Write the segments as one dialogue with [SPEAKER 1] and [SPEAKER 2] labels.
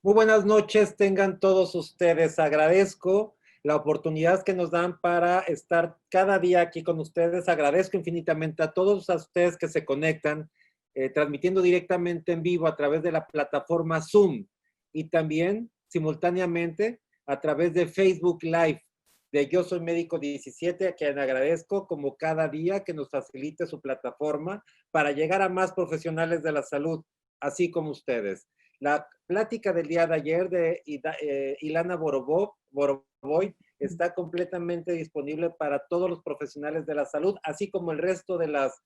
[SPEAKER 1] Muy buenas noches, tengan todos ustedes. Agradezco la oportunidad que nos dan para estar cada día aquí con ustedes. Agradezco infinitamente a todos ustedes que se conectan, transmitiendo directamente en vivo a través de la plataforma Zoom y también simultáneamente a través de Facebook Live de Yo Soy Médico 17, a quien agradezco como cada día que nos facilite su plataforma para llegar a más profesionales de la salud, así como ustedes. La plática del día de ayer de Ilana Boroboy está completamente disponible para todos los profesionales de la salud, así como el resto de las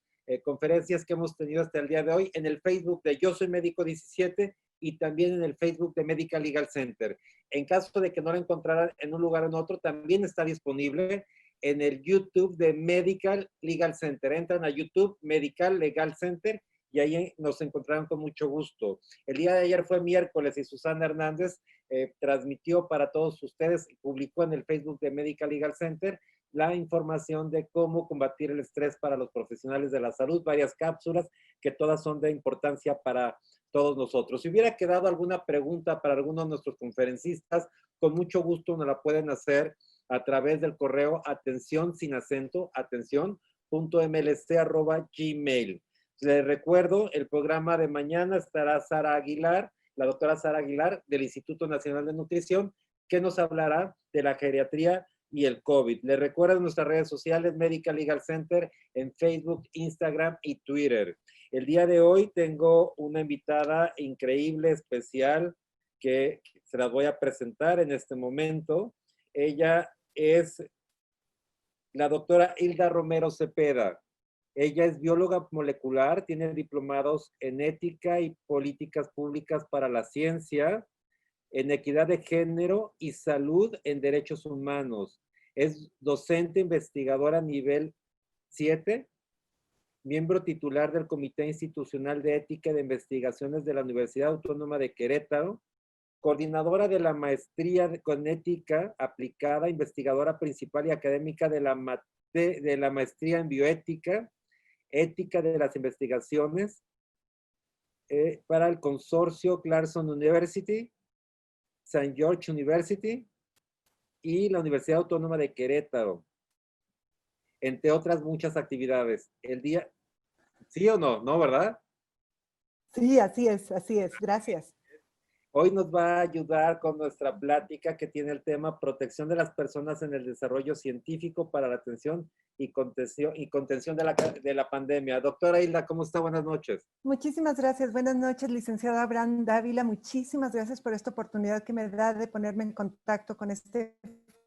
[SPEAKER 1] conferencias que hemos tenido hasta el día de hoy en el Facebook de Yo Soy Médico 17 y también en el Facebook de Medical Legal Center. En caso de que no la encontraran en un lugar o en otro, también está disponible en el YouTube de Medical Legal Center. Entran a YouTube Medical Legal Center y ahí nos encontraron con mucho gusto. El día de ayer fue miércoles y Susana Hernández transmitió para todos ustedes y publicó en el Facebook de Medical Legal Center la información de cómo combatir el estrés para los profesionales de la salud, varias cápsulas que todas son de importancia para todos nosotros. Si hubiera quedado alguna pregunta para alguno de nuestros conferencistas, con mucho gusto nos la pueden hacer a través del correo atención sin acento, atención.mlc@gmail. Les recuerdo, el programa de mañana estará Sara Aguilar, la doctora Sara Aguilar del Instituto Nacional de Nutrición, que nos hablará de la geriatría y el COVID. Les recuerdo nuestras redes sociales, Medical Legal Center, en Facebook, Instagram y Twitter. El día de hoy tengo una invitada increíble, especial, que se las voy a presentar en este momento. Ella es la doctora Hilda Romero Cepeda. Ella es bióloga molecular, tiene diplomados en ética y políticas públicas para la ciencia, en equidad de género y salud en derechos humanos. Es docente investigadora nivel 7, miembro titular del Comité Institucional de Ética y de Investigaciones de la Universidad Autónoma de Querétaro, coordinadora de la maestría con ética aplicada, investigadora principal y académica de la maestría en bioética, ética de las investigaciones para el consorcio Clarkson University, St. George University y la Universidad Autónoma de Querétaro, entre otras muchas actividades. El día, ¿sí o no? ¿No, verdad?
[SPEAKER 2] Sí, así es, así es. Gracias.
[SPEAKER 1] Hoy nos va a ayudar con nuestra plática que tiene el tema protección de las personas en el desarrollo científico para la atención y contención de la pandemia. Doctora Hilda, ¿cómo está? Buenas noches.
[SPEAKER 2] Muchísimas gracias. Buenas noches, licenciado Abraham Dávila. Muchísimas gracias por esta oportunidad que me da de ponerme en contacto con este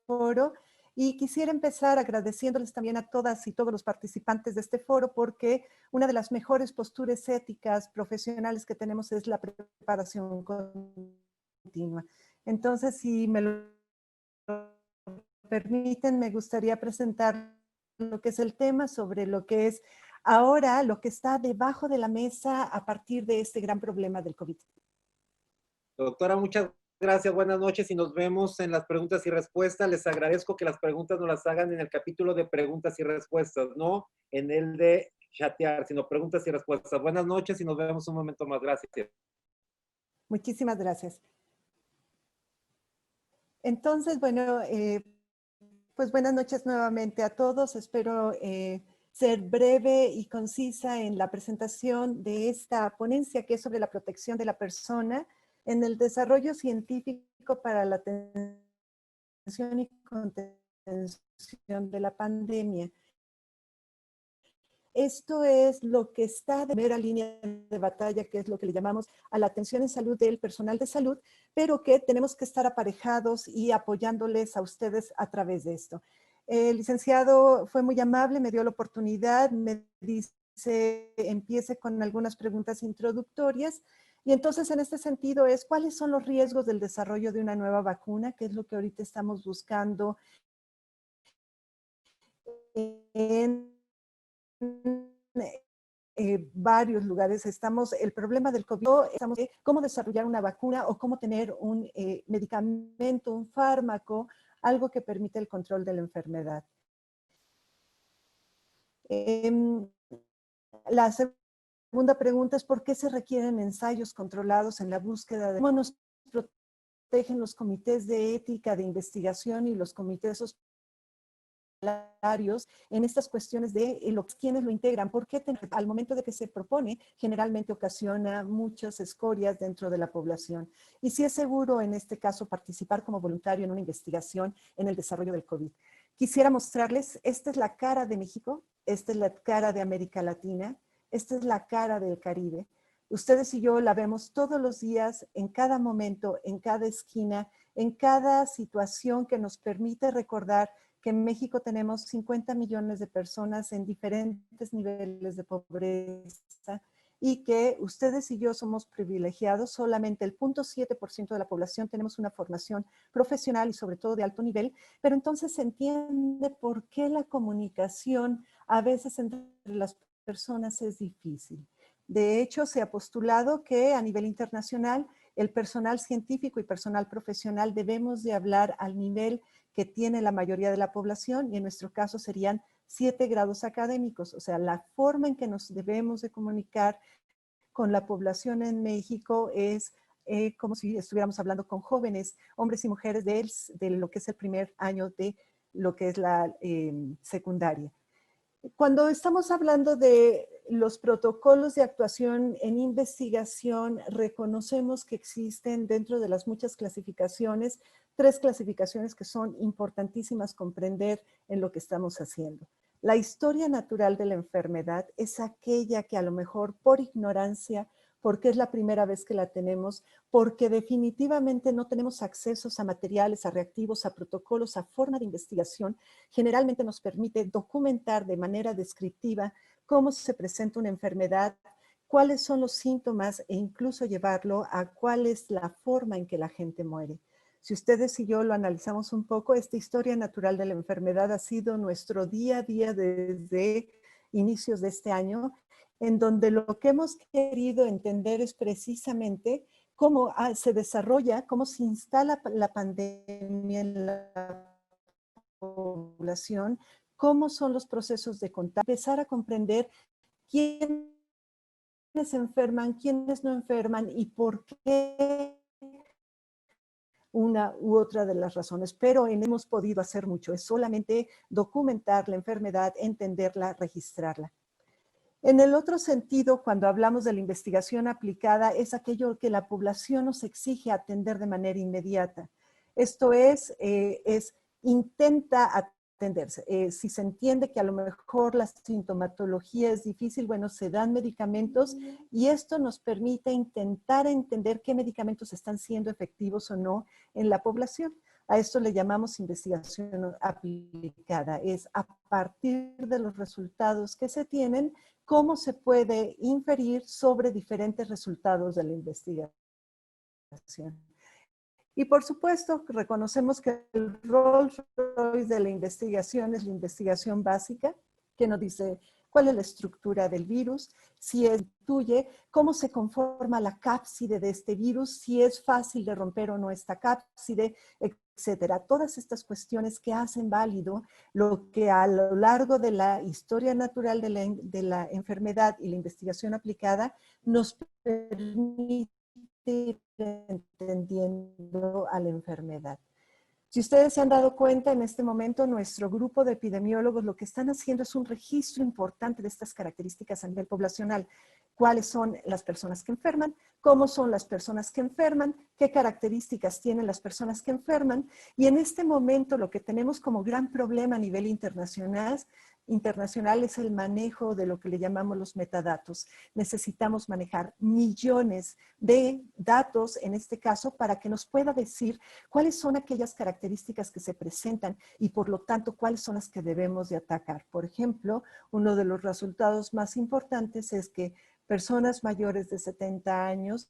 [SPEAKER 2] foro. Y quisiera empezar agradeciéndoles también a todas y todos los participantes de este foro porque una de las mejores posturas éticas profesionales que tenemos es la preparación continua. Entonces, si me lo permiten, me gustaría presentar lo que es el tema sobre lo que es ahora lo que está debajo de la mesa a partir de este gran problema del COVID.
[SPEAKER 1] Doctora, muchas gracias, buenas noches y nos vemos en las preguntas y respuestas. Les agradezco que las preguntas nos las hagan en el capítulo de preguntas y respuestas, no en el de chatear, sino preguntas y respuestas. Buenas noches y nos vemos un momento más. Gracias.
[SPEAKER 2] Muchísimas gracias. Entonces, bueno, pues buenas noches nuevamente a todos. Espero ser breve y concisa en la presentación de esta ponencia que es sobre la protección de la persona en el desarrollo científico para la atención y contención de la pandemia. Esto es lo que está de primera línea de batalla, que es lo que le llamamos a la atención en salud del personal de salud, pero que tenemos que estar aparejados y apoyándoles a ustedes a través de esto. El licenciado fue muy amable, me dio la oportunidad, me dice, empiece con algunas preguntas introductorias. Y entonces, en este sentido, es cuáles son los riesgos del desarrollo de una nueva vacuna, que es lo que ahorita estamos buscando en varios lugares. El problema del COVID, estamos cómo desarrollar una vacuna o cómo tener un medicamento, un fármaco, algo que permite el control de la enfermedad. La segunda pregunta es ¿por qué se requieren ensayos controlados en la búsqueda de cómo nos protegen los comités de ética de investigación y los comités en estas cuestiones de quienes lo integran, porque al momento de que se propone, generalmente ocasiona muchas escorias dentro de la población. Y sí es seguro, en este caso, participar como voluntario en una investigación en el desarrollo del COVID. Quisiera mostrarles, esta es la cara de México, esta es la cara de América Latina, esta es la cara del Caribe. Ustedes y yo la vemos todos los días, en cada momento, en cada esquina, en cada situación que nos permite recordar que en México tenemos 50 millones de personas en diferentes niveles de pobreza y que ustedes y yo somos privilegiados, solamente el 0.7% de la población tenemos una formación profesional y sobre todo de alto nivel, pero entonces se entiende por qué la comunicación a veces entre las personas es difícil. De hecho, se ha postulado que a nivel internacional el personal científico y personal profesional debemos de hablar al nivel que tiene la mayoría de la población y en nuestro caso serían 7 grados académicos, o sea, la forma en que nos debemos de comunicar con la población en México es como si estuviéramos hablando con jóvenes, hombres y mujeres de lo que es el primer año de lo que es la secundaria. Cuando estamos hablando de los protocolos de actuación en investigación, reconocemos que existen dentro de las muchas clasificaciones, 3 clasificaciones que son importantísimas comprender en lo que estamos haciendo. La historia natural de la enfermedad es aquella que a lo mejor por ignorancia, porque es la primera vez que la tenemos, porque definitivamente no tenemos accesos a materiales, a reactivos, a protocolos, a forma de investigación, generalmente nos permite documentar de manera descriptiva cómo se presenta una enfermedad, cuáles son los síntomas e incluso llevarlo a cuál es la forma en que la gente muere. Si ustedes y yo lo analizamos un poco, esta historia natural de la enfermedad ha sido nuestro día a día desde inicios de este año, en donde lo que hemos querido entender es precisamente cómo se desarrolla, cómo se instala la pandemia en la población, cómo son los procesos de contagio, empezar a comprender quiénes enferman, quiénes no enferman y por qué una u otra de las razones, pero no hemos podido hacer mucho, es solamente documentar la enfermedad, entenderla, registrarla. En el otro sentido, cuando hablamos de la investigación aplicada, es aquello que la población nos exige atender de manera inmediata. Esto es intenta atenderse. Si se entiende que a lo mejor la sintomatología es difícil, bueno, se dan medicamentos y esto nos permite intentar entender qué medicamentos están siendo efectivos o no en la población. A esto le llamamos investigación aplicada. Es a partir de los resultados que se tienen, cómo se puede inferir sobre diferentes resultados de la investigación. Y por supuesto, reconocemos que el Rolls Royce de la investigación es la investigación básica, que nos dice cuál es la estructura del virus, si intuye cómo se conforma la cápside de este virus, si es fácil de romper o no esta cápside, etcétera. Todas estas cuestiones que hacen válido lo que a lo largo de la historia natural de la enfermedad y la investigación aplicada nos permite ir entendiendo a la enfermedad. Si ustedes se han dado cuenta, en este momento nuestro grupo de epidemiólogos lo que están haciendo es un registro importante de estas características a nivel poblacional. ¿Cuáles son las personas que enferman? ¿Cómo son las personas que enferman? ¿Qué características tienen las personas que enferman? Y en este momento lo que tenemos como gran problema a nivel internacional es el manejo de lo que le llamamos los metadatos. Necesitamos manejar millones de datos, en este caso, para que nos pueda decir cuáles son aquellas características que se presentan y, por lo tanto, cuáles son las que debemos de atacar. Por ejemplo, uno de los resultados más importantes es que personas mayores de 70 años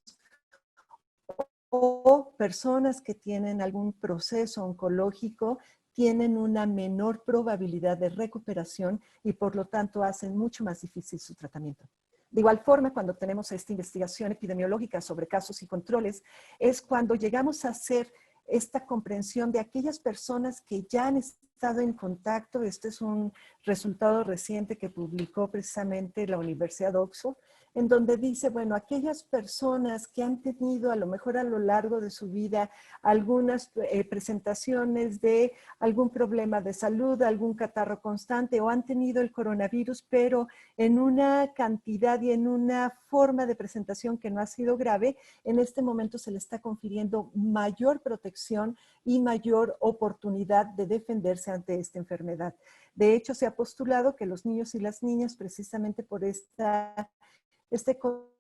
[SPEAKER 2] o personas que tienen algún proceso oncológico tienen una menor probabilidad de recuperación y por lo tanto hacen mucho más difícil su tratamiento. De igual forma, cuando tenemos esta investigación epidemiológica sobre casos y controles, es cuando llegamos a hacer esta comprensión de aquellas personas que ya han estado en contacto. Este es un resultado reciente que publicó precisamente la Universidad de Oxford, en donde dice, bueno, aquellas personas que han tenido a lo mejor a lo largo de su vida algunas presentaciones de algún problema de salud, algún catarro constante o han tenido el coronavirus, pero en una cantidad y en una forma de presentación que no ha sido grave, en este momento se le está confiriendo mayor protección y mayor oportunidad de defenderse ante esta enfermedad. De hecho, se ha postulado que los niños y las niñas, precisamente por este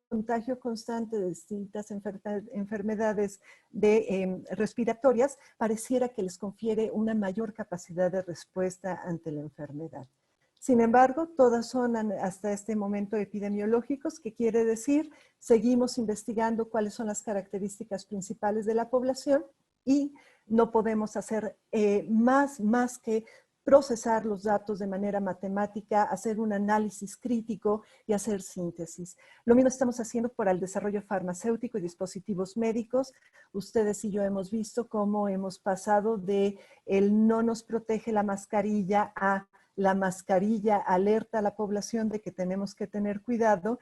[SPEAKER 2] contagio constante de distintas enfermedades respiratorias, pareciera que les confiere una mayor capacidad de respuesta ante la enfermedad. Sin embargo, todas son hasta este momento epidemiológicos, que quiere decir, seguimos investigando cuáles son las características principales de la población y no podemos hacer más que procesar los datos de manera matemática, hacer un análisis crítico y hacer síntesis. Lo mismo estamos haciendo para el desarrollo farmacéutico y dispositivos médicos. Ustedes y yo hemos visto cómo hemos pasado de el no nos protege la mascarilla a la mascarilla alerta a la población de que tenemos que tener cuidado.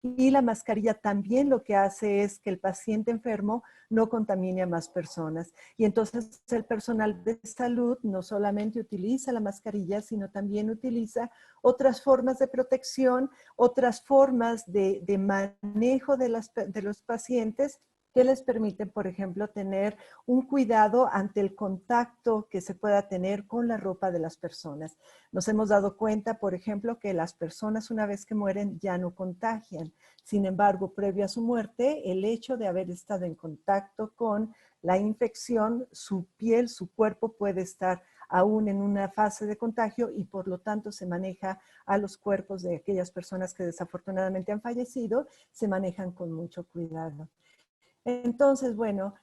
[SPEAKER 2] Y la mascarilla también lo que hace es que el paciente enfermo no contamine a más personas. Y entonces el personal de salud no solamente utiliza la mascarilla, sino también utiliza otras formas de protección, otras formas de manejo de los pacientes que les permiten, por ejemplo, tener un cuidado ante el contacto que se pueda tener con la ropa de las personas. Nos hemos dado cuenta, por ejemplo, que las personas una vez que mueren ya no contagian. Sin embargo, previo a su muerte, el hecho de haber estado en contacto con la infección, su piel, su cuerpo puede estar aún en una fase de contagio y por lo tanto se maneja a los cuerpos de aquellas personas que desafortunadamente han fallecido, se manejan con mucho cuidado. Entonces, bueno,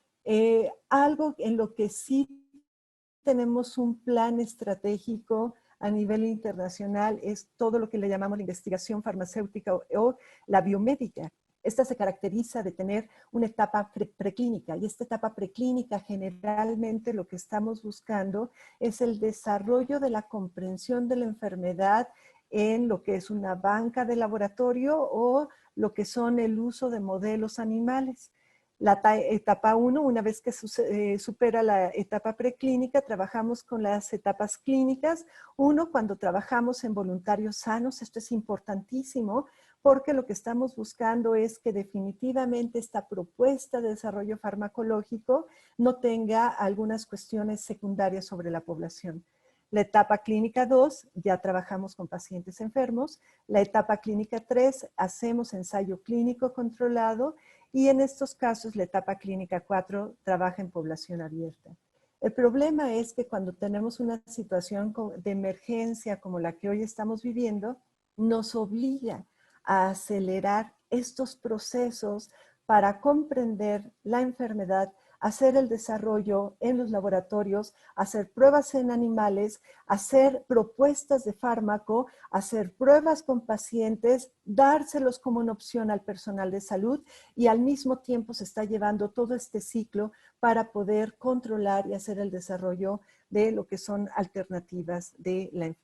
[SPEAKER 2] algo en lo que sí tenemos un plan estratégico a nivel internacional es todo lo que le llamamos la investigación farmacéutica o la biomédica. Esta se caracteriza de tener una etapa preclínica y esta etapa preclínica generalmente lo que estamos buscando es el desarrollo de la comprensión de la enfermedad en lo que es una banca de laboratorio o lo que son el uso de modelos animales. La etapa 1, una vez que supera la etapa preclínica, trabajamos con las etapas clínicas. Uno, cuando trabajamos en voluntarios sanos, esto es importantísimo porque lo que estamos buscando es que definitivamente esta propuesta de desarrollo farmacológico no tenga algunas cuestiones secundarias sobre la población. La etapa clínica 2, ya trabajamos con pacientes enfermos. La etapa clínica 3, hacemos ensayo clínico controlado. Y en estos casos, la etapa clínica 4 trabaja en población abierta. El problema es que cuando tenemos una situación de emergencia como la que hoy estamos viviendo, nos obliga a acelerar estos procesos para comprender la enfermedad, hacer el desarrollo en los laboratorios, hacer pruebas en animales, hacer propuestas de fármaco, hacer pruebas con pacientes, dárselos como una opción al personal de salud y al mismo tiempo se está llevando todo este ciclo para poder controlar y hacer el desarrollo de lo que son alternativas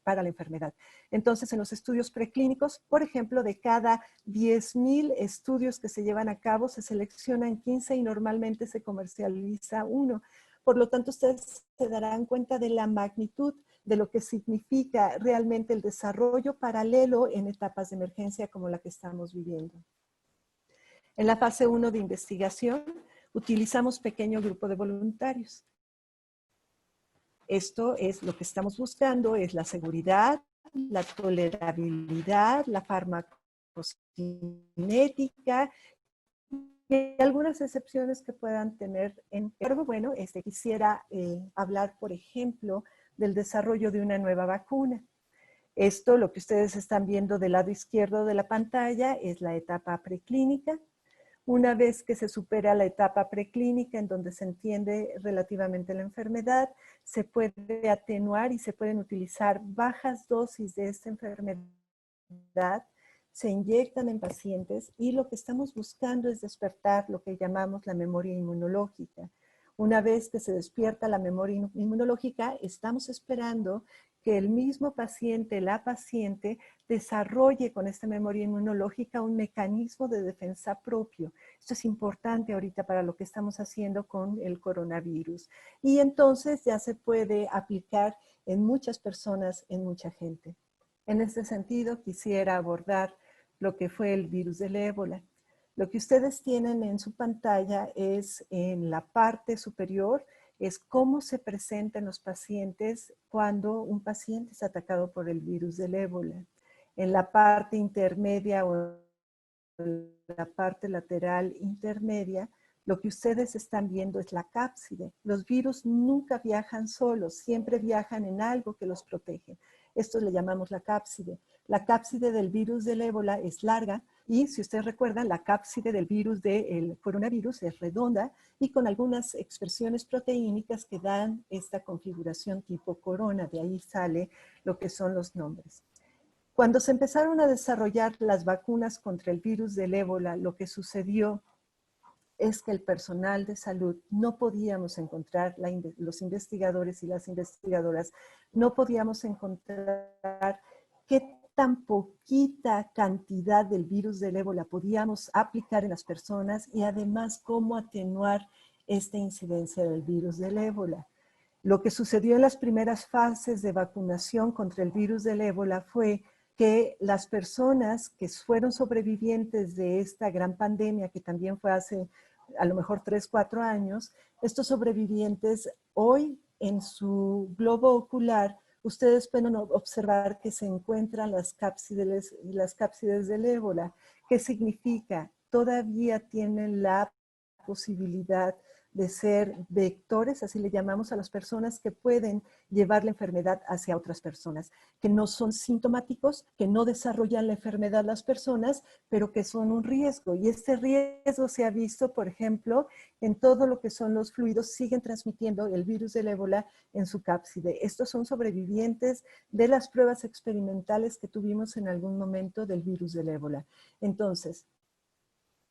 [SPEAKER 2] para la enfermedad. Entonces, en los estudios preclínicos, por ejemplo, de cada 10,000 estudios que se llevan a cabo, se seleccionan 15 y normalmente se comercializa uno. Por lo tanto, ustedes se darán cuenta de la magnitud de lo que significa realmente el desarrollo paralelo en etapas de emergencia como la que estamos viviendo. En la fase 1 de investigación, utilizamos pequeño grupo de voluntarios. Esto es lo que estamos buscando, es la seguridad, la tolerabilidad, la farmacocinética y algunas excepciones que puedan tener. Pero bueno, quisiera hablar, por ejemplo, del desarrollo de una nueva vacuna. Esto, lo que ustedes están viendo del lado izquierdo de la pantalla, es la etapa preclínica. Una vez que se supera la etapa preclínica en donde se entiende relativamente la enfermedad, se puede atenuar y se pueden utilizar bajas dosis de esta enfermedad, se inyectan en pacientes y lo que estamos buscando es despertar lo que llamamos la memoria inmunológica. Una vez que se despierta la memoria inmunológica, estamos esperando que el mismo paciente, la paciente, desarrolle con esta memoria inmunológica un mecanismo de defensa propio. Esto es importante ahorita para lo que estamos haciendo con el coronavirus. Y entonces ya se puede aplicar en muchas personas, en mucha gente. En este sentido, quisiera abordar lo que fue el virus del ébola. Lo que ustedes tienen en su pantalla es en la parte superior, es cómo se presentan los pacientes cuando un paciente es atacado por el virus del ébola. En la parte intermedia o la parte lateral intermedia, lo que ustedes están viendo es la cápside. Los virus nunca viajan solos, siempre viajan en algo que los protege. Esto le llamamos la cápside. La cápside del virus del ébola es larga y, si ustedes recuerdan, la cápside del virus del coronavirus es redonda y con algunas expresiones proteínicas que dan esta configuración tipo corona. De ahí sale lo que son los nombres. Cuando se empezaron a desarrollar las vacunas contra el virus del ébola, lo que sucedió es que el personal de salud no podíamos encontrar, los investigadores y las investigadoras, no podíamos encontrar qué tan poquita cantidad del virus del ébola podíamos aplicar en las personas y además cómo atenuar esta incidencia del virus del ébola. Lo que sucedió en las primeras fases de vacunación contra el virus del ébola fue que las personas que fueron sobrevivientes de esta gran pandemia, que también fue hace a lo mejor 3, 4 años, estos sobrevivientes hoy en su globo ocular, ustedes pueden observar que se encuentran las cápsides del ébola. ¿Qué significa? Todavía tienen la posibilidad de ser vectores, así le llamamos a las personas que pueden llevar la enfermedad hacia otras personas, que no son sintomáticos, que no desarrollan la enfermedad las personas, pero que son un riesgo. Y este riesgo se ha visto, por ejemplo, en todo lo que son los fluidos, siguen transmitiendo el virus del ébola en su cápside. Estos son sobrevivientes de las pruebas experimentales que tuvimos en algún momento del virus del ébola. Entonces,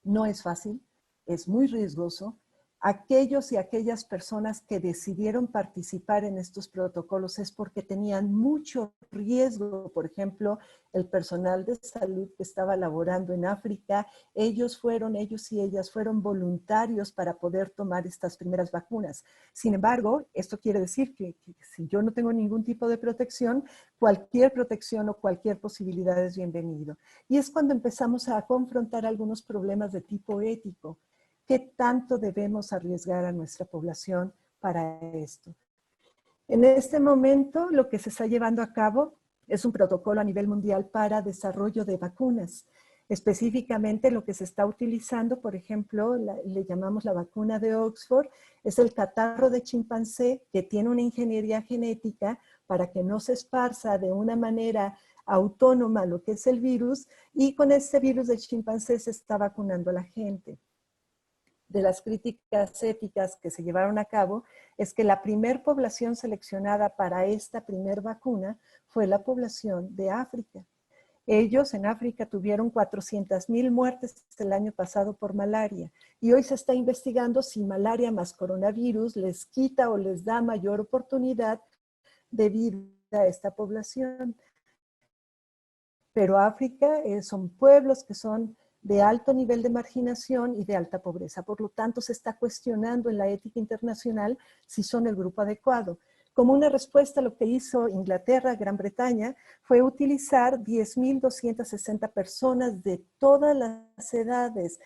[SPEAKER 2] no es fácil, es muy riesgoso. Aquellos y aquellas personas que decidieron participar en estos protocolos es porque tenían mucho riesgo. Por ejemplo, el personal de salud que estaba laborando en África, ellos y ellas fueron voluntarios para poder tomar estas primeras vacunas. Sin embargo, esto quiere decir que si yo no tengo ningún tipo de protección, cualquier protección o cualquier posibilidad es bienvenido. Y es cuando empezamos a confrontar algunos problemas de tipo ético. ¿Qué tanto debemos arriesgar a nuestra población para esto? En este momento, lo que se está llevando a cabo es un protocolo a nivel mundial para desarrollo de vacunas. Específicamente lo que se está utilizando, por ejemplo, le llamamos la vacuna de Oxford, es el catarro de chimpancé que tiene una ingeniería genética para que no se esparza de una manera autónoma lo que es el virus, y con este virus del chimpancé se está vacunando a la gente. De las críticas éticas que se llevaron a cabo es que la primer población seleccionada para esta primer vacuna fue la población de África. Ellos en África tuvieron 400,000 muertes el año pasado por malaria y hoy se está investigando si malaria más coronavirus les quita o les da mayor oportunidad de vida a esta población. Pero África son pueblos que son de alto nivel de marginación y de alta pobreza. Por lo tanto, se está cuestionando en la ética internacional si son el grupo adecuado. Como una respuesta a lo que hizo Inglaterra, Gran Bretaña, fue utilizar 10,260 personas de todas las edades,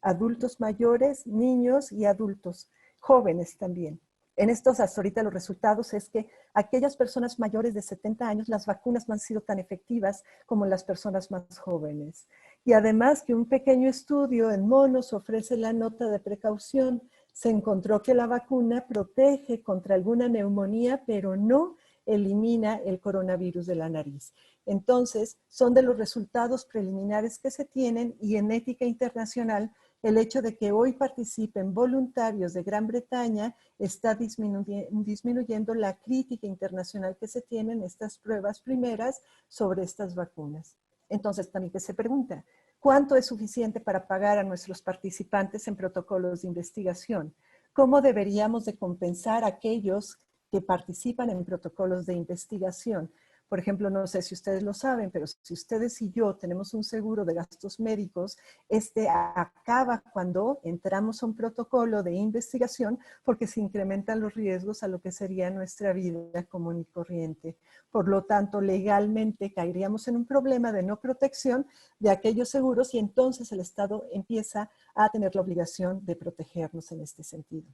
[SPEAKER 2] adultos mayores, niños y adultos, jóvenes también. En estos, hasta ahorita los resultados es que aquellas personas mayores de 70 años, las vacunas no han sido tan efectivas como las personas más jóvenes. Y además que un pequeño estudio en monos ofrece la nota de precaución. Se encontró que la vacuna protege contra alguna neumonía, pero no elimina el coronavirus de la nariz. Entonces, son de los resultados preliminares que se tienen, y en ética internacional, el hecho de que hoy participen voluntarios de Gran Bretaña está disminuyendo la crítica internacional que se tiene en estas pruebas primeras sobre estas vacunas. Entonces, también que se pregunta, ¿cuánto es suficiente para pagar a nuestros participantes en protocolos de investigación? ¿Cómo deberíamos de compensar a aquellos que participan en protocolos de investigación. Por ejemplo, no sé si ustedes lo saben, pero si ustedes y yo tenemos un seguro de gastos médicos, este acaba cuando entramos a un protocolo de investigación porque se incrementan los riesgos a lo que sería nuestra vida común y corriente. Por lo tanto, legalmente caeríamos en un problema de no protección de aquellos seguros y entonces el Estado empieza a tener la obligación de protegernos en este sentido.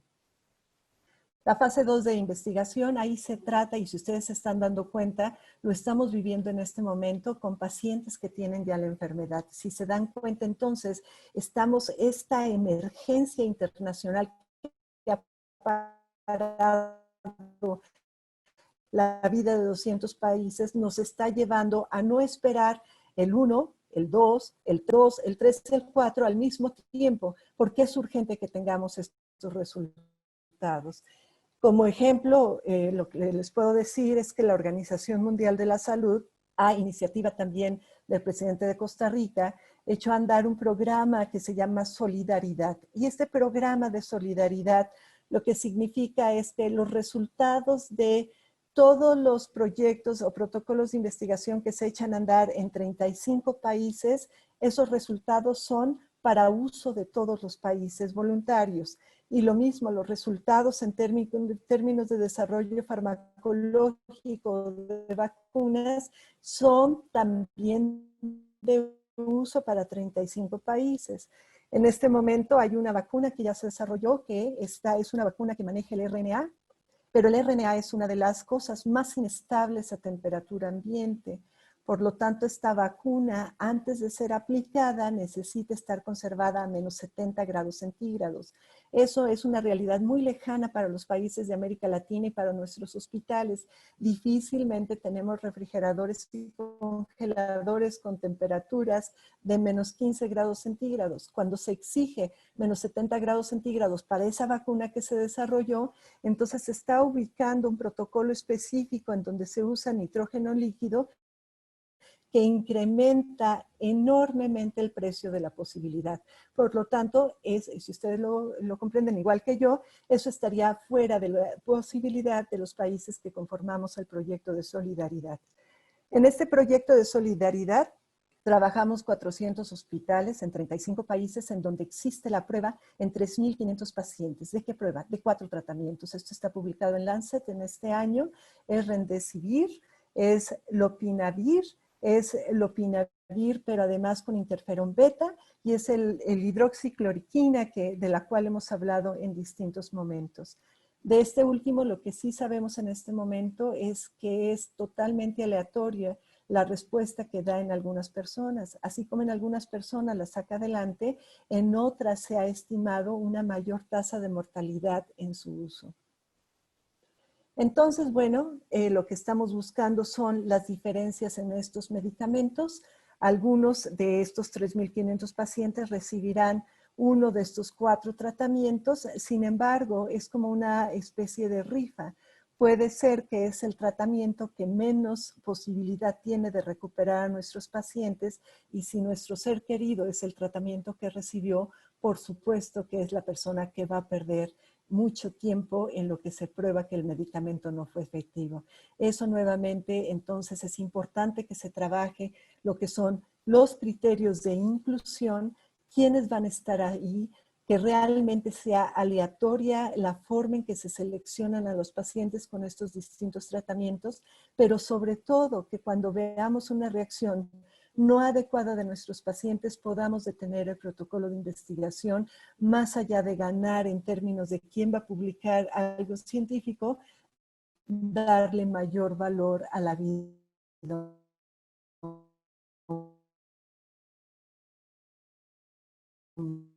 [SPEAKER 2] La fase 2 de investigación, ahí se trata, y si ustedes se están dando cuenta, lo estamos viviendo en este momento con pacientes que tienen ya la enfermedad. Si se dan cuenta, entonces, esta emergencia internacional que ha parado la vida de 200 países, nos está llevando a no esperar el 1, el 2, el 3, el 3 y el 4 al mismo tiempo, porque es urgente que tengamos estos resultados. Como ejemplo, lo que les puedo decir es que la Organización Mundial de la Salud, a iniciativa también del presidente de Costa Rica, echó a andar un programa que se llama Solidaridad. Y este programa de solidaridad lo que significa es que los resultados de todos los proyectos o protocolos de investigación que se echan a andar en 35 países, esos resultados son para uso de todos los países voluntarios. Y lo mismo, los resultados en términos de desarrollo farmacológico de vacunas son también de uso para 35 países. En este momento hay una vacuna que ya se desarrolló, que es una vacuna que maneja el RNA, pero el RNA es una de las cosas más inestables a temperatura ambiente. Por lo tanto, esta vacuna, antes de ser aplicada, necesita estar conservada a menos 70 grados centígrados. Eso es una realidad muy lejana para los países de América Latina y para nuestros hospitales. Difícilmente tenemos refrigeradores y congeladores con temperaturas de menos 15 grados centígrados. Cuando se exige menos 70 grados centígrados para esa vacuna que se desarrolló, entonces se está ubicando un protocolo específico en donde se usa nitrógeno líquido que incrementa enormemente el precio de la posibilidad. Por lo tanto, si ustedes lo comprenden igual que yo, eso estaría fuera de la posibilidad de los países que conformamos el proyecto de solidaridad. En este proyecto de solidaridad, trabajamos 400 hospitales en 35 países en donde existe la prueba en 3.500 pacientes. ¿De qué prueba? De 4 tratamientos. Esto está publicado en Lancet en este año. Es Remdesivir, es Lopinavir, pero además con interferón beta, y es el hidroxicloroquina de la cual hemos hablado en distintos momentos. De este último, lo que sí sabemos en este momento es que es totalmente aleatoria la respuesta que da en algunas personas. Así como en algunas personas la saca adelante, en otras se ha estimado una mayor tasa de mortalidad en su uso. Entonces, bueno, lo que estamos buscando son las diferencias en estos medicamentos. Algunos de estos 3.500 pacientes recibirán uno de estos 4 tratamientos. Sin embargo, es como una especie de rifa. Puede ser que es el tratamiento que menos posibilidad tiene de recuperar a nuestros pacientes, y si nuestro ser querido es el tratamiento que recibió, por supuesto que es la persona que va a perder mucho tiempo en lo que se prueba que el medicamento no fue efectivo. Eso nuevamente, entonces, es importante que se trabaje lo que son los criterios de inclusión, quiénes van a estar ahí, que realmente sea aleatoria la forma en que se seleccionan a los pacientes con estos distintos tratamientos, pero sobre todo que cuando veamos una reacción no adecuada de nuestros pacientes podamos detener el protocolo de investigación, más allá de ganar en términos de quién va a publicar algo científico, darle mayor valor a la vida humana.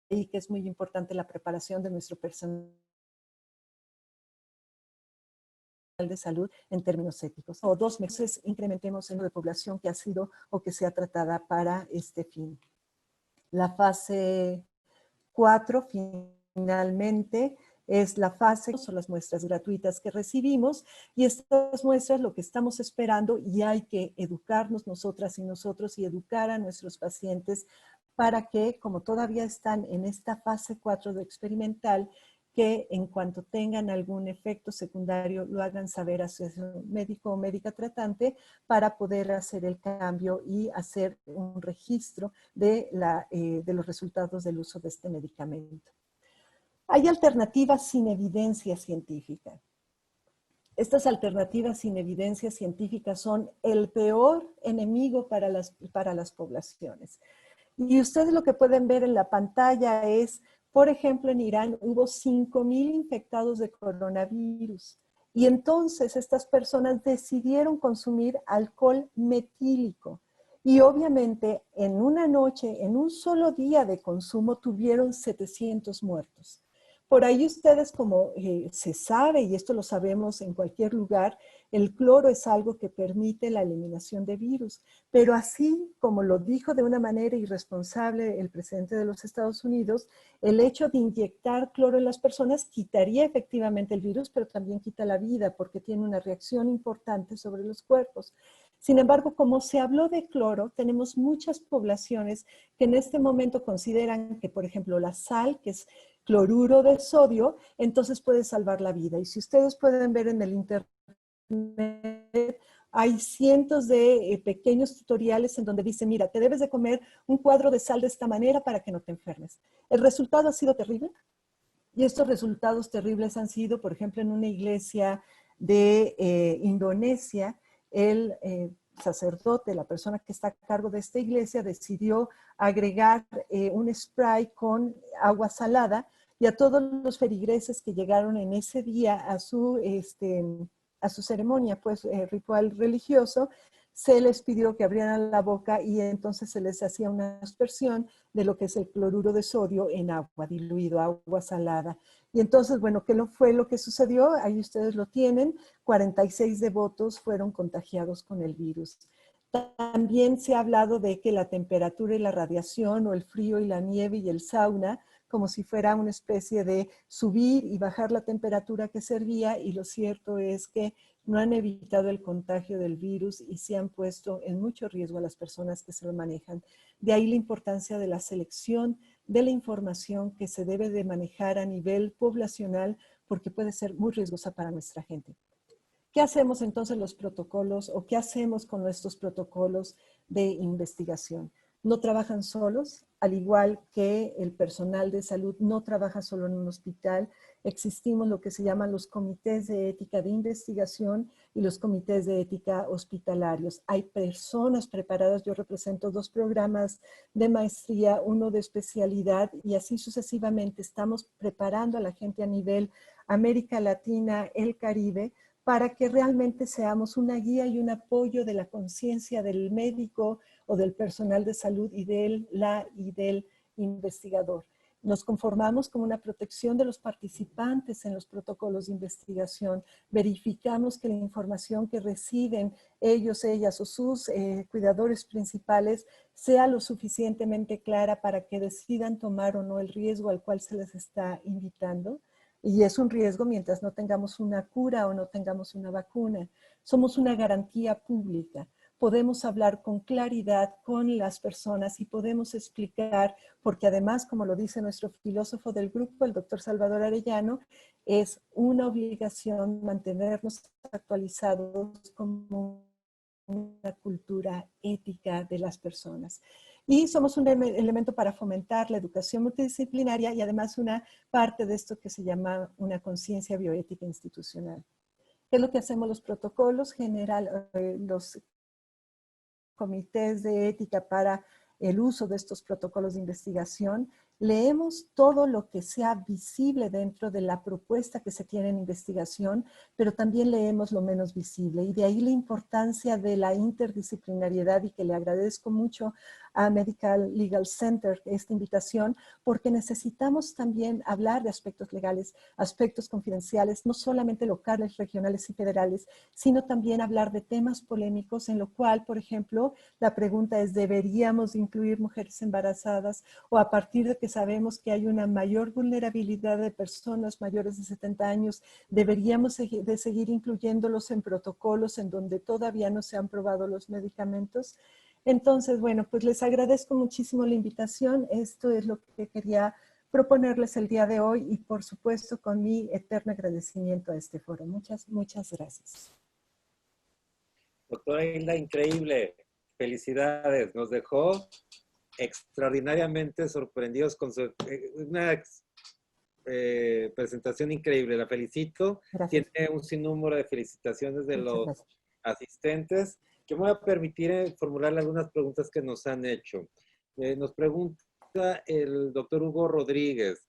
[SPEAKER 2] Y que es muy importante la preparación de nuestro personal de salud en términos éticos. O 2 meses incrementemos el número de población que ha sido o que sea tratada para este fin. La fase 4, finalmente, es la fase, son las muestras gratuitas que recibimos, y estas muestras lo que estamos esperando, y hay que educarnos nosotras y nosotros y educar a nuestros pacientes para que, como todavía están en esta fase 4 de experimental, que en cuanto tengan algún efecto secundario lo hagan saber a su médico o médica tratante para poder hacer el cambio y hacer un registro de los resultados del uso de este medicamento. Hay alternativas sin evidencia científica. Estas alternativas sin evidencia científica son el peor enemigo para las poblaciones. Y ustedes lo que pueden ver en la pantalla es, por ejemplo, en Irán hubo 5,000 infectados de coronavirus. Y entonces estas personas decidieron consumir alcohol metílico. Y obviamente en una noche, en un solo día de consumo, tuvieron 700 muertos. Por ahí ustedes, como se sabe, y esto lo sabemos en cualquier lugar, el cloro es algo que permite la eliminación de virus. Pero así como lo dijo de una manera irresponsable el presidente de los Estados Unidos, el hecho de inyectar cloro en las personas quitaría efectivamente el virus, pero también quita la vida porque tiene una reacción importante sobre los cuerpos. Sin embargo, como se habló de cloro, tenemos muchas poblaciones que en este momento consideran que, por ejemplo, la sal, que es cloruro de sodio, entonces puede salvar la vida. Y si ustedes pueden ver en el internet, hay cientos de pequeños tutoriales en donde dice, mira, te debes de comer un cuadro de sal de esta manera para que no te enfermes. El resultado ha sido terrible. Y estos resultados terribles han sido, por ejemplo, en una iglesia de Indonesia, el sacerdote, la persona que está a cargo de esta iglesia, decidió agregar un spray con agua salada y a todos los feligreses que llegaron en ese día a su ceremonia, pues ritual religioso, se les pidió que abrieran la boca y entonces se les hacía una aspersión de lo que es el cloruro de sodio en agua diluido, agua salada. Y entonces, bueno, ¿qué fue lo que sucedió? Ahí ustedes lo tienen, 46 devotos fueron contagiados con el virus. También se ha hablado de que la temperatura y la radiación, o el frío y la nieve y el sauna, como si fuera una especie de subir y bajar la temperatura que servía, y lo cierto es que no han evitado el contagio del virus y se han puesto en mucho riesgo a las personas que se lo manejan. De ahí la importancia de la selección de la información que se debe de manejar a nivel poblacional, porque puede ser muy riesgosa para nuestra gente. ¿Qué hacemos entonces los protocolos o qué hacemos con nuestros protocolos de investigación? No trabajan solos, al igual que el personal de salud no trabaja solo en un hospital. Existimos lo que se llaman los comités de ética de investigación y los comités de ética hospitalarios. Hay personas preparadas, yo represento 2 programas de maestría, uno de especialidad, y así sucesivamente estamos preparando a la gente a nivel América Latina, el Caribe, para que realmente seamos una guía y un apoyo de la conciencia del médico o del personal de salud y del investigador. Nos conformamos con una protección de los participantes en los protocolos de investigación. Verificamos que la información que reciben ellos, ellas o sus cuidadores principales sea lo suficientemente clara para que decidan tomar o no el riesgo al cual se les está invitando. Y es un riesgo mientras no tengamos una cura o no tengamos una vacuna. Somos una garantía pública. Podemos hablar con claridad con las personas y podemos explicar, porque además, como lo dice nuestro filósofo del grupo, el doctor Salvador Arellano, es una obligación mantenernos actualizados como una cultura ética de las personas. Y somos un elemento para fomentar la educación multidisciplinaria y además una parte de esto que se llama una conciencia bioética institucional. ¿Qué es lo que hacemos los protocolos? Los comités de ética para el uso de estos protocolos de investigación. Leemos todo lo que sea visible dentro de la propuesta que se tiene en investigación, pero también leemos lo menos visible. Y de ahí la importancia de la interdisciplinariedad, y que le agradezco mucho a Medical Legal Center esta invitación, porque necesitamos también hablar de aspectos legales, aspectos confidenciales, no solamente locales, regionales y federales, sino también hablar de temas polémicos, en lo cual, por ejemplo, la pregunta es, ¿deberíamos incluir mujeres embarazadas? O a partir de que sabemos que hay una mayor vulnerabilidad de personas mayores de 70 años, ¿deberíamos seguir incluyéndolos en protocolos en donde todavía no se han probado los medicamentos? Entonces, bueno, pues les agradezco muchísimo la invitación. Esto es lo que quería proponerles el día de hoy y por supuesto con mi eterno agradecimiento a este foro. Muchas, muchas gracias.
[SPEAKER 1] Doctora Hilda, increíble. Felicidades. Nos dejó extraordinariamente sorprendidos con una presentación increíble. La felicito.
[SPEAKER 2] Gracias.
[SPEAKER 1] Tiene un sinnúmero de felicitaciones de
[SPEAKER 2] Muchas
[SPEAKER 1] los
[SPEAKER 2] gracias.
[SPEAKER 1] asistentes. Yo me voy a permitir formularle algunas preguntas que nos han hecho. Nos pregunta el doctor Hugo Rodríguez.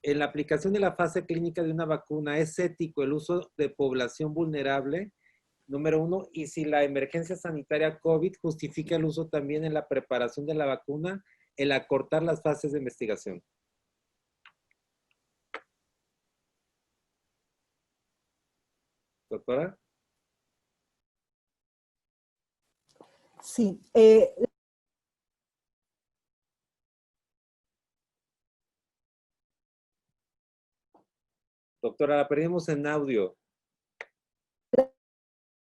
[SPEAKER 1] En la aplicación de la fase clínica de una vacuna, ¿es ético el uso de población vulnerable? Número uno, y si la emergencia sanitaria COVID justifica el uso también en la preparación de la vacuna, el acortar las fases de investigación. Doctora.
[SPEAKER 2] Sí,
[SPEAKER 1] Doctora, la perdimos en audio.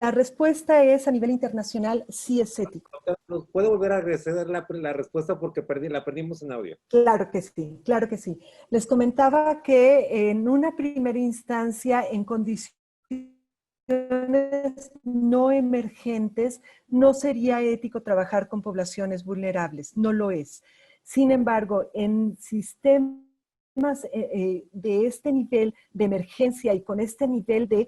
[SPEAKER 2] la respuesta es a nivel internacional, sí es ético.
[SPEAKER 1] ¿Nos puede volver a agradecer la respuesta porque la perdimos en audio?
[SPEAKER 2] Claro que sí, claro que sí. Les comentaba que en una primera instancia, en condiciones no emergentes, no sería ético trabajar con poblaciones vulnerables, no lo es. Sin embargo, en sistemas de este nivel de emergencia y con este nivel de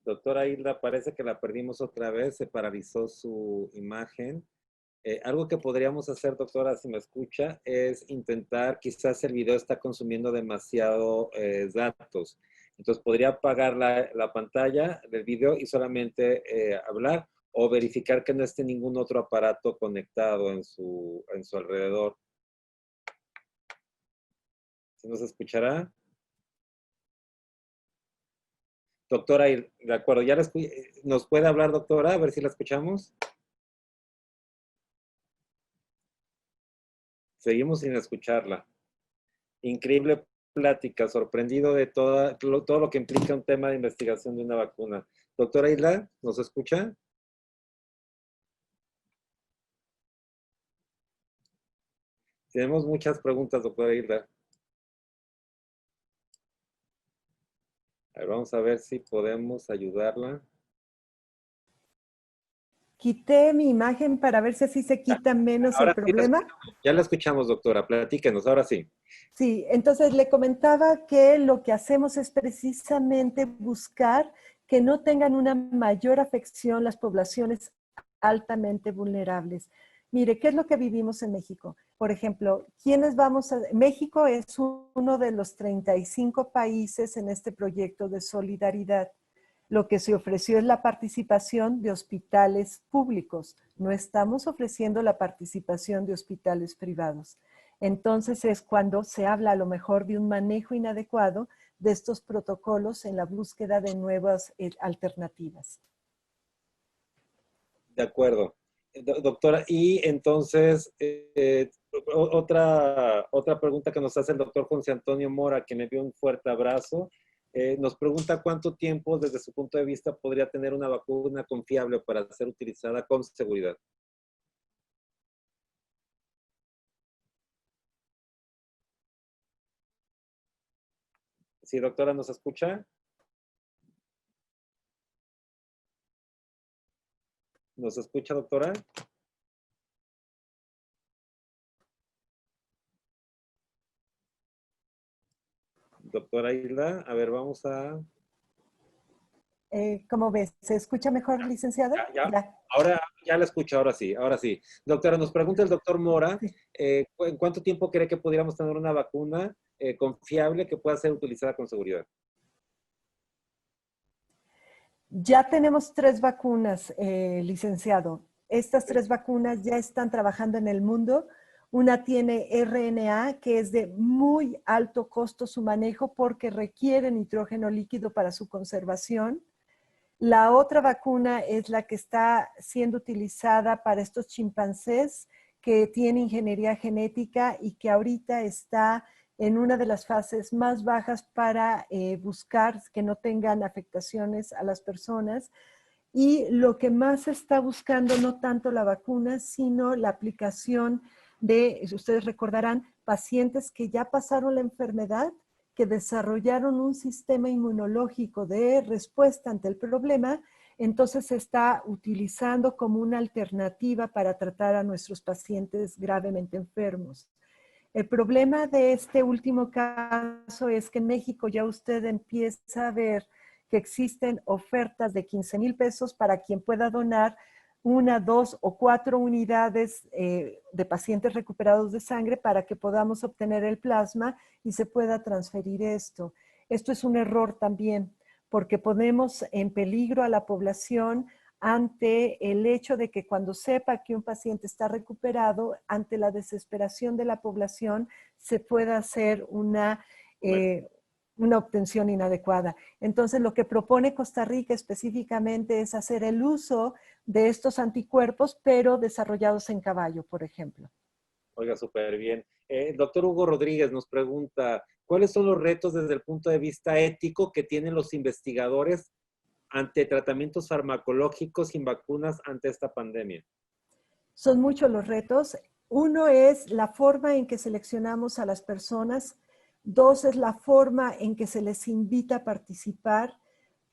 [SPEAKER 1] Doctora Hilda, parece que la perdimos otra vez, se paralizó su imagen. Algo que podríamos hacer, doctora, si me escucha, es intentar, quizás el video está consumiendo demasiado datos. Entonces, podría apagar la pantalla del video y solamente hablar o verificar que no esté ningún otro aparato conectado en su alrededor. ¿Sí nos escuchará? Doctora, de acuerdo, ya ¿nos puede hablar, doctora? A ver si la escuchamos. Seguimos sin escucharla. Increíble plática, sorprendido de todo lo que implica un tema de investigación de una vacuna. Doctora Isla, ¿nos escucha? Tenemos muchas preguntas, doctora Isla. A ver, vamos a ver si podemos ayudarla.
[SPEAKER 2] quité mi imagen para ver si así se quita menos el
[SPEAKER 1] Ahora sí la
[SPEAKER 2] problema.
[SPEAKER 1] escuchamos. Ya la escuchamos, doctora. Platíquenos, ahora sí.
[SPEAKER 2] Sí, entonces le comentaba que lo que hacemos es precisamente buscar que no tengan una mayor afección las poblaciones altamente vulnerables. Mire, ¿qué es lo que vivimos en México? Por ejemplo, ¿quiénes vamos a...? México es uno de los 35 países en este proyecto de solidaridad. Lo que se ofreció es la participación de hospitales públicos. No estamos ofreciendo la participación de hospitales privados. Entonces es cuando se habla a lo mejor de un manejo inadecuado de estos protocolos en la búsqueda de nuevas alternativas.
[SPEAKER 1] De acuerdo. Doctora, y entonces, otra pregunta que nos hace el doctor José Antonio Mora, que me dio un fuerte abrazo, nos pregunta cuánto tiempo, desde su punto de vista, podría tener una vacuna confiable para ser utilizada con seguridad. Sí, doctora, ¿nos escucha? ¿Nos escucha, doctora? Doctora Hilda, a ver, vamos a
[SPEAKER 2] ¿Cómo ves? ¿Se escucha mejor, licenciado? Ya.
[SPEAKER 1] Ahora ya la escucho, ahora sí, ahora sí. Doctora, nos pregunta el doctor Mora,
[SPEAKER 2] Sí.
[SPEAKER 1] ¿en cuánto tiempo cree que pudiéramos tener una vacuna confiable que pueda ser utilizada con seguridad?
[SPEAKER 2] Ya tenemos 3 vacunas, licenciado. Estas
[SPEAKER 1] Ok.
[SPEAKER 2] 3 vacunas ya están trabajando en el mundo. Una tiene RNA, que es de muy alto costo su manejo porque requiere nitrógeno líquido para su conservación. La otra vacuna es la que está siendo utilizada para estos chimpancés que tiene ingeniería genética y que ahorita está en una de las fases más bajas para buscar que no tengan afectaciones a las personas. Y lo que más se está buscando, no tanto la vacuna, sino la aplicación de, ustedes recordarán, pacientes que ya pasaron la enfermedad, que desarrollaron un sistema inmunológico de respuesta ante el problema, entonces se está utilizando como una alternativa para tratar a nuestros pacientes gravemente enfermos. El problema de este último caso es que en México ya usted empieza a ver que existen ofertas de 15,000 pesos para quien pueda donar 1, 2 o 4 unidades de pacientes recuperados de sangre para que podamos obtener el plasma y se pueda transferir esto. Esto es un error también, porque ponemos en peligro a la población ante el hecho de que cuando sepa que un paciente está recuperado, ante la desesperación de la población, se pueda hacer una obtención inadecuada. Entonces, lo que propone Costa Rica específicamente es hacer el uso de estos anticuerpos, pero desarrollados en caballo, por ejemplo.
[SPEAKER 1] Oiga, súper bien. El doctor Hugo Rodríguez nos pregunta, ¿cuáles son los retos desde el punto de vista ético que tienen los investigadores ante tratamientos farmacológicos sin vacunas ante esta pandemia?
[SPEAKER 2] Son muchos los retos. Uno es la forma en que seleccionamos a las personas. 2 es la forma en que se les invita a participar.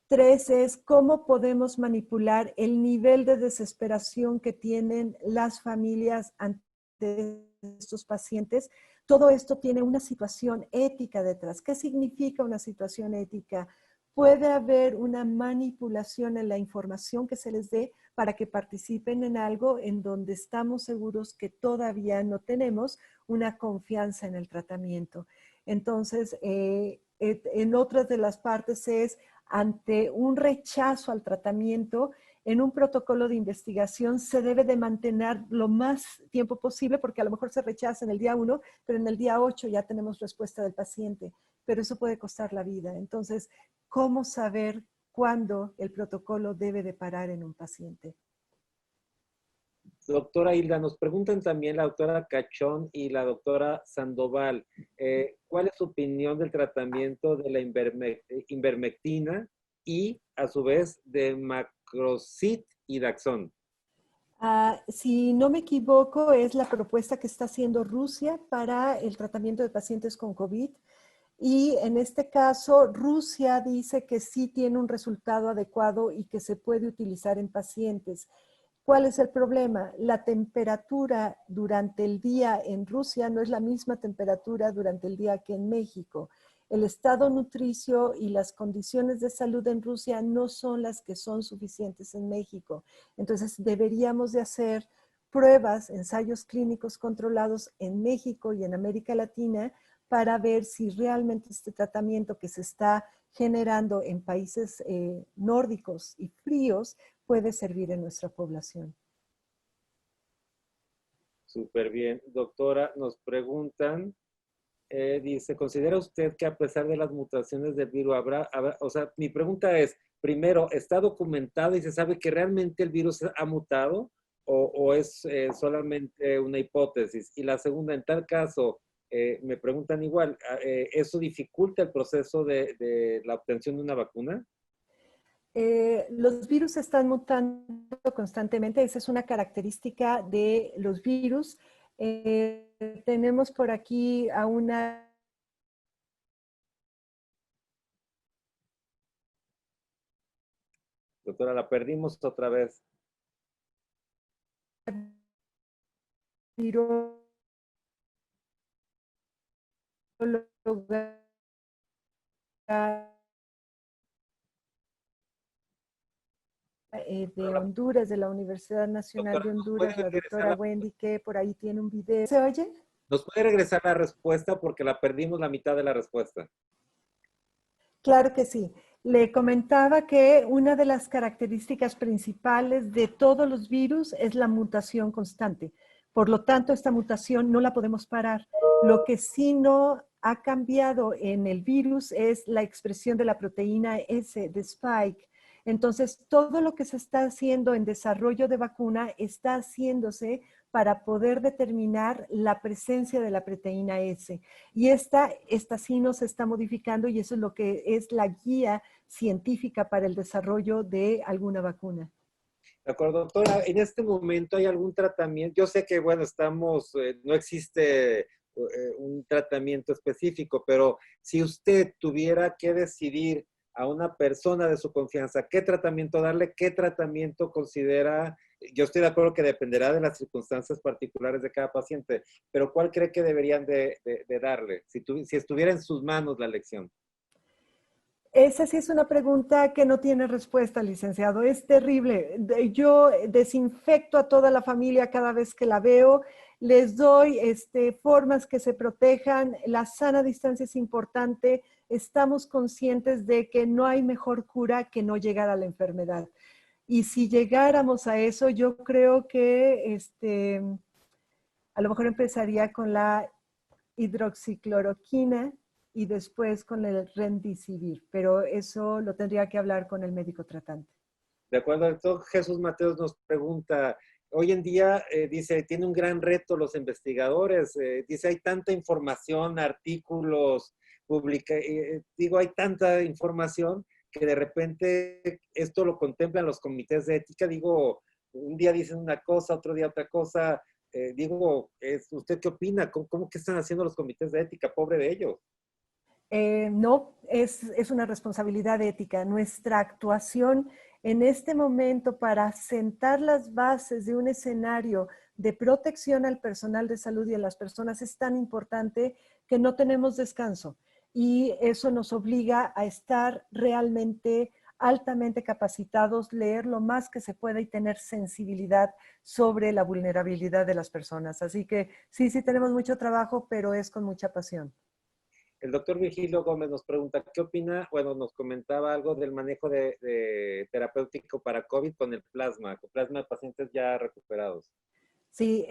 [SPEAKER 2] 3 es cómo podemos manipular el nivel de desesperación que tienen las familias ante estos pacientes. Todo esto tiene una situación ética detrás. ¿Qué significa una situación ética? Puede haber una manipulación en la información que se les dé para que participen en algo en donde estamos seguros que todavía no tenemos una confianza en el tratamiento. Entonces, en otras de las partes es ante un rechazo al tratamiento, en un protocolo de investigación se debe de mantener lo más tiempo posible, porque a lo mejor se rechaza en el día 1, pero en el día 8 ya tenemos respuesta del paciente, pero eso puede costar la vida. Entonces, ¿cómo saber cuándo el protocolo debe de parar en un paciente?
[SPEAKER 1] Doctora Hilda, nos preguntan también la doctora Cachón y la doctora Sandoval, ¿cuál es su opinión del tratamiento de la ivermectina y, a su vez, de macrocit y Daxón?
[SPEAKER 2] Si no me equivoco, es la propuesta que está haciendo Rusia para el tratamiento de pacientes con COVID. Y en este caso, Rusia dice que sí tiene un resultado adecuado y que se puede utilizar en pacientes. ¿Cuál es el problema? La temperatura durante el día en Rusia no es la misma temperatura durante el día que en México. El estado nutricio y las condiciones de salud en Rusia no son las que son suficientes en México. Entonces, deberíamos de hacer pruebas, ensayos clínicos controlados en México y en América Latina para ver si realmente este tratamiento que se está generando en países nórdicos y fríos puede servir en nuestra población.
[SPEAKER 1] Súper bien. Doctora, nos preguntan, dice, ¿considera usted que a pesar de las mutaciones del virus o sea, mi pregunta es, primero, ¿está documentado y se sabe que realmente el virus ha mutado o es solamente una hipótesis? Y la segunda, en tal caso, me preguntan igual, ¿eso dificulta el proceso de la obtención de una vacuna?
[SPEAKER 2] Los virus están mutando constantemente, esa es una característica de los virus. Tenemos por aquí a una
[SPEAKER 1] Doctora, la perdimos otra vez.
[SPEAKER 2] viróloga de Honduras, de la Universidad Nacional
[SPEAKER 1] Doctora,
[SPEAKER 2] de
[SPEAKER 1] ¿nos puede
[SPEAKER 2] Honduras, la
[SPEAKER 1] regresar
[SPEAKER 2] doctora Wendy, que por ahí tiene un video. ¿Se oye?
[SPEAKER 1] ¿nos puede regresar la respuesta? Porque la perdimos la mitad de la respuesta.
[SPEAKER 2] Claro que sí. Le comentaba que una de las características principales de todos los virus es la mutación constante. Por lo tanto, esta mutación no la podemos parar. Lo que sí no ha cambiado en el virus es la expresión de la proteína S de Spike. Entonces, todo lo que se está haciendo en desarrollo de vacuna está haciéndose para poder determinar la presencia de la proteína S. Y esta sí no se está modificando y eso es lo que es la guía científica para el desarrollo de alguna vacuna.
[SPEAKER 1] De acuerdo, doctora, en este momento hay algún tratamiento. Yo sé que, bueno, no existe un tratamiento específico, pero si usted tuviera que decidir a una persona de su confianza qué tratamiento darle, qué tratamiento considera, yo estoy de acuerdo que dependerá de las circunstancias particulares de cada paciente, pero ¿cuál cree que deberían de darle si estuviera en sus manos la elección?
[SPEAKER 2] Esa sí es una pregunta que no tiene respuesta, licenciado. Es terrible. Yo desinfecto a toda la familia cada vez que la veo. Les doy formas que se protejan. La sana distancia es importante. Estamos conscientes de que no hay mejor cura que no llegar a la enfermedad. Y si llegáramos a eso, yo creo que a lo mejor empezaría con la hidroxicloroquina y después con el remdesivir, pero eso lo tendría que hablar con el médico tratante.
[SPEAKER 1] De acuerdo, el doctor Jesús Mateos nos pregunta, hoy en día, dice, tiene un gran reto los investigadores, dice, hay tanta información, artículos, hay tanta información que de repente esto lo contemplan los comités de ética, digo, un día dicen una cosa, otro día otra cosa, ¿usted qué opina? ¿Cómo que están haciendo los comités de ética? Pobre de ellos.
[SPEAKER 2] No, es una responsabilidad ética. Nuestra actuación en este momento para sentar las bases de un escenario de protección al personal de salud y a las personas es tan importante que no tenemos descanso. Y eso nos obliga a estar realmente altamente capacitados, leer lo más que se pueda y tener sensibilidad sobre la vulnerabilidad de las personas. Así que sí, sí tenemos mucho trabajo, pero es con mucha pasión.
[SPEAKER 1] El doctor Virgilio Gómez nos pregunta, ¿qué opina? Bueno, nos comentaba algo del manejo de terapéutico para COVID con plasma de pacientes ya recuperados.
[SPEAKER 2] Sí,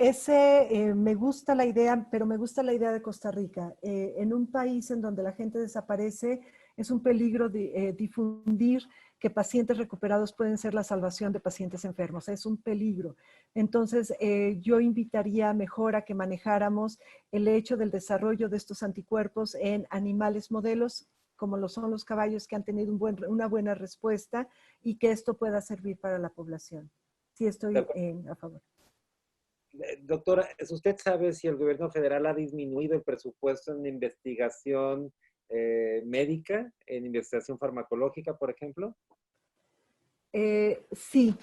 [SPEAKER 2] me gusta la idea, pero me gusta la idea de Costa Rica. En un país en donde la gente desaparece, es un peligro difundir que pacientes recuperados pueden ser la salvación de pacientes enfermos. Es un peligro. Entonces, yo invitaría mejor a que manejáramos el hecho del desarrollo de estos anticuerpos en animales modelos, como lo son los caballos que han tenido una buena respuesta y que esto pueda servir para la población. Sí, estoy a favor.
[SPEAKER 1] Doctora, ¿usted sabe si el gobierno federal ha disminuido el presupuesto en investigación médica, en investigación farmacológica, por ejemplo?
[SPEAKER 2] Sí.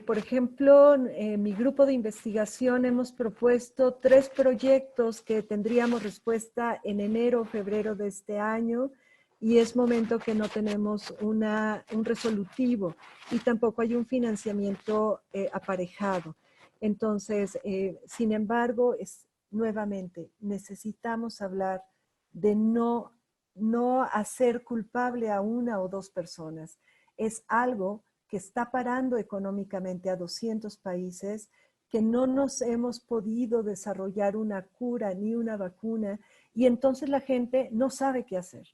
[SPEAKER 2] Por ejemplo, mi grupo de investigación hemos propuesto 3 proyectos que tendríamos respuesta en enero o febrero de este año y es momento que no tenemos un resolutivo y tampoco hay un financiamiento aparejado. Entonces, sin embargo, nuevamente, necesitamos hablar de no hacer culpable a una o dos personas. Es algo que está parando económicamente a 200 países, que no nos hemos podido desarrollar una cura ni una vacuna y entonces la gente no sabe qué hacer.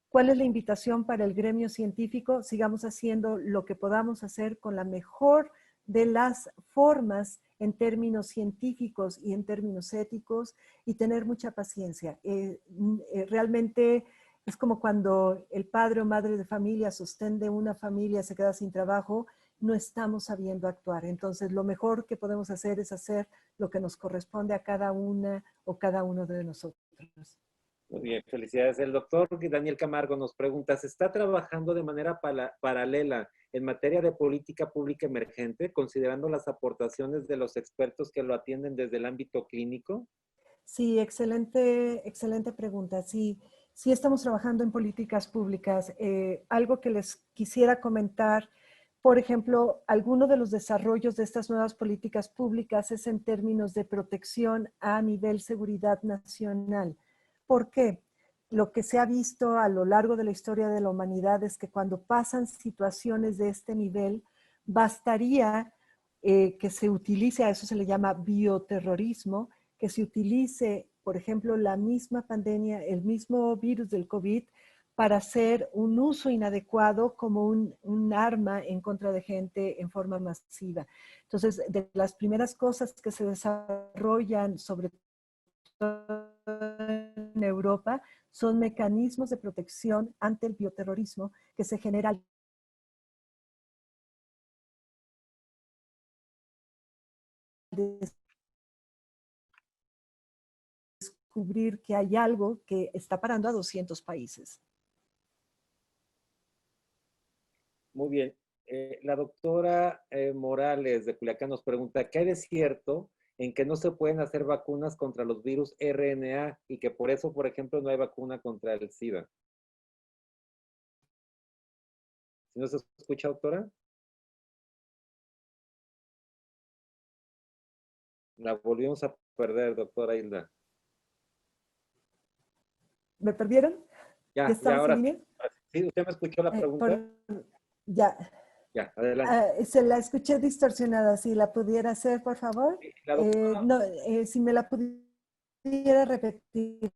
[SPEAKER 2] ¿Cuál es la invitación para el gremio científico? Sigamos haciendo lo que podamos hacer con la mejor de las formas en términos científicos y en términos éticos y tener mucha paciencia. Realmente es como cuando el padre o madre de familia sostén una familia, se queda sin trabajo, no estamos sabiendo actuar. Entonces, lo mejor que podemos hacer es hacer lo que nos corresponde a cada una o cada uno de nosotros.
[SPEAKER 1] Muy bien, felicidades. El doctor Daniel Camargo nos pregunta, ¿se está trabajando de manera paralela en materia de política pública emergente, considerando las aportaciones de los expertos que lo atienden desde el ámbito clínico?
[SPEAKER 2] Sí, excelente pregunta. Sí, sí estamos trabajando en políticas públicas. Algo que les quisiera comentar Por ejemplo, alguno de los desarrollos de estas nuevas políticas públicas es en términos de protección a nivel seguridad nacional. ¿Por qué? Lo que se ha visto a lo largo de la historia de la humanidad es que cuando pasan situaciones de este nivel, bastaría que se utilice, a eso se le llama bioterrorismo, que se utilice, por ejemplo, la misma pandemia, el mismo virus del COVID, para hacer un uso inadecuado como un arma en contra de gente en forma masiva. Entonces, de las primeras cosas que se desarrollan, sobre todo en Europa, son mecanismos de protección ante el bioterrorismo que se genera al descubrir que hay algo que está parando a 200 países.
[SPEAKER 1] Muy bien. La doctora Morales de Culiacán nos pregunta, ¿qué hay de cierto en que no se pueden hacer vacunas contra los virus RNA y que por eso, por ejemplo, no hay vacuna contra el SIDA? ¿Sí nos escucha, doctora? La volvimos a perder, doctora Hilda.
[SPEAKER 2] ¿Me perdieron? ¿Ya
[SPEAKER 1] Ya,
[SPEAKER 2] estamos en
[SPEAKER 1] ahora
[SPEAKER 2] línea?
[SPEAKER 1] sí. ¿Usted me escuchó la pregunta?
[SPEAKER 2] Ya.
[SPEAKER 1] Ya, adelante.
[SPEAKER 2] Se la escuché distorsionada. Si la pudiera hacer, por favor.
[SPEAKER 1] Sí, la doctora,
[SPEAKER 2] No, si me la pudiera repetir,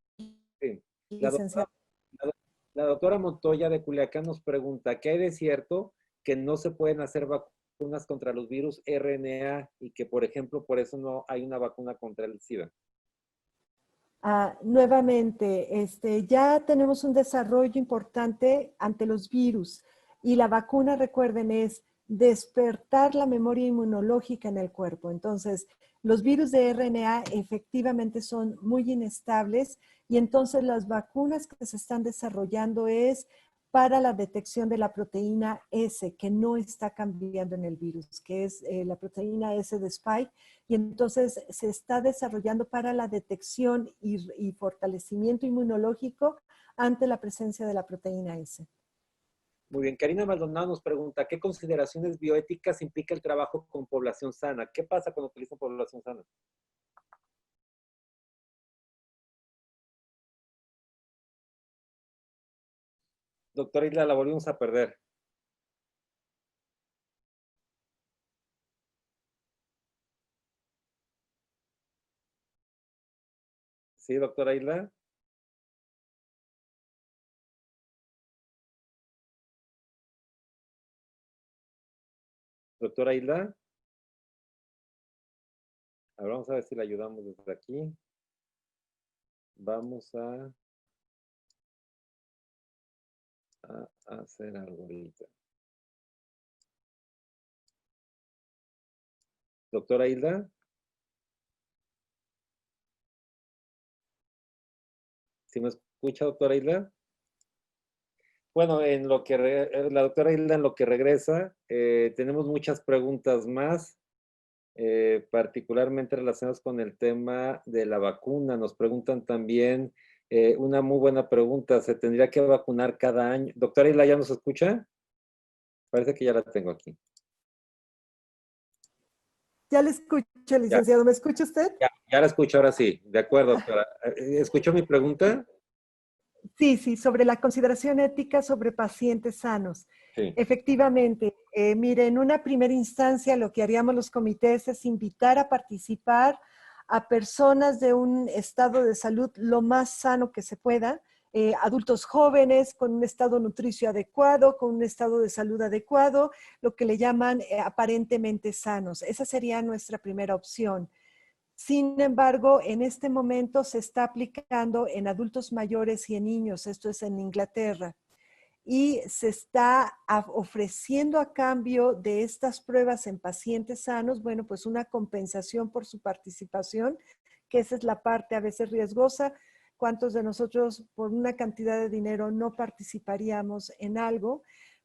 [SPEAKER 1] sí, la doctora,
[SPEAKER 2] licenciada.
[SPEAKER 1] la doctora Montoya de Culiacán nos pregunta, ¿qué hay de cierto que no se pueden hacer vacunas contra los virus RNA y que, por ejemplo, por eso no hay una vacuna contra el SIDA?
[SPEAKER 2] Nuevamente, ya tenemos un desarrollo importante ante los virus y la vacuna, recuerden, es despertar la memoria inmunológica en el cuerpo. Entonces, los virus de RNA efectivamente son muy inestables y entonces las vacunas que se están desarrollando es para la detección de la proteína S, que no está cambiando en el virus, que es la proteína S de Spike, y entonces se está desarrollando para la detección y fortalecimiento inmunológico ante la presencia de la proteína S.
[SPEAKER 1] Muy bien, Karina Maldonado nos pregunta, ¿qué consideraciones bioéticas implica el trabajo con población sana? ¿Qué pasa cuando utilizan población sana? Doctora Isla, la volvimos a perder. ¿Sí, doctora Isla? Doctora Isla. Ahora vamos a ver si la ayudamos desde aquí. Vamos a hacer algo ahorita. Doctora Hilda. ¿Sí me escucha, doctora Hilda? Bueno, en lo que la doctora Hilda en lo que regresa, tenemos muchas preguntas más, particularmente relacionadas con el tema de la vacuna. Nos preguntan también una muy buena pregunta, ¿se tendría que vacunar cada año? Doctora Hilda, ¿ya nos escucha? Parece que ya la tengo aquí.
[SPEAKER 2] Ya le escucho,
[SPEAKER 1] Ya,
[SPEAKER 2] licenciado. ¿Me escucha usted?
[SPEAKER 1] ya la escucho, ahora sí. De acuerdo, doctora. ¿Escuchó mi pregunta?
[SPEAKER 2] Sí, sí, sobre la consideración ética sobre pacientes sanos.
[SPEAKER 1] Sí.
[SPEAKER 2] Efectivamente, mire, en una primera instancia lo que haríamos los comités es invitar a participar a personas de un estado de salud lo más sano que se pueda, adultos jóvenes con un estado nutricio adecuado, con un estado de salud adecuado, lo que le llaman aparentemente sanos. Esa sería nuestra primera opción. Sin embargo, en este momento se está aplicando en adultos mayores y en niños, esto es en Inglaterra, y se está ofreciendo a cambio de estas pruebas en pacientes sanos, bueno, pues una compensación por su participación, que esa es la parte a veces riesgosa. ¿Cuántos de nosotros por una cantidad de dinero no participaríamos en algo?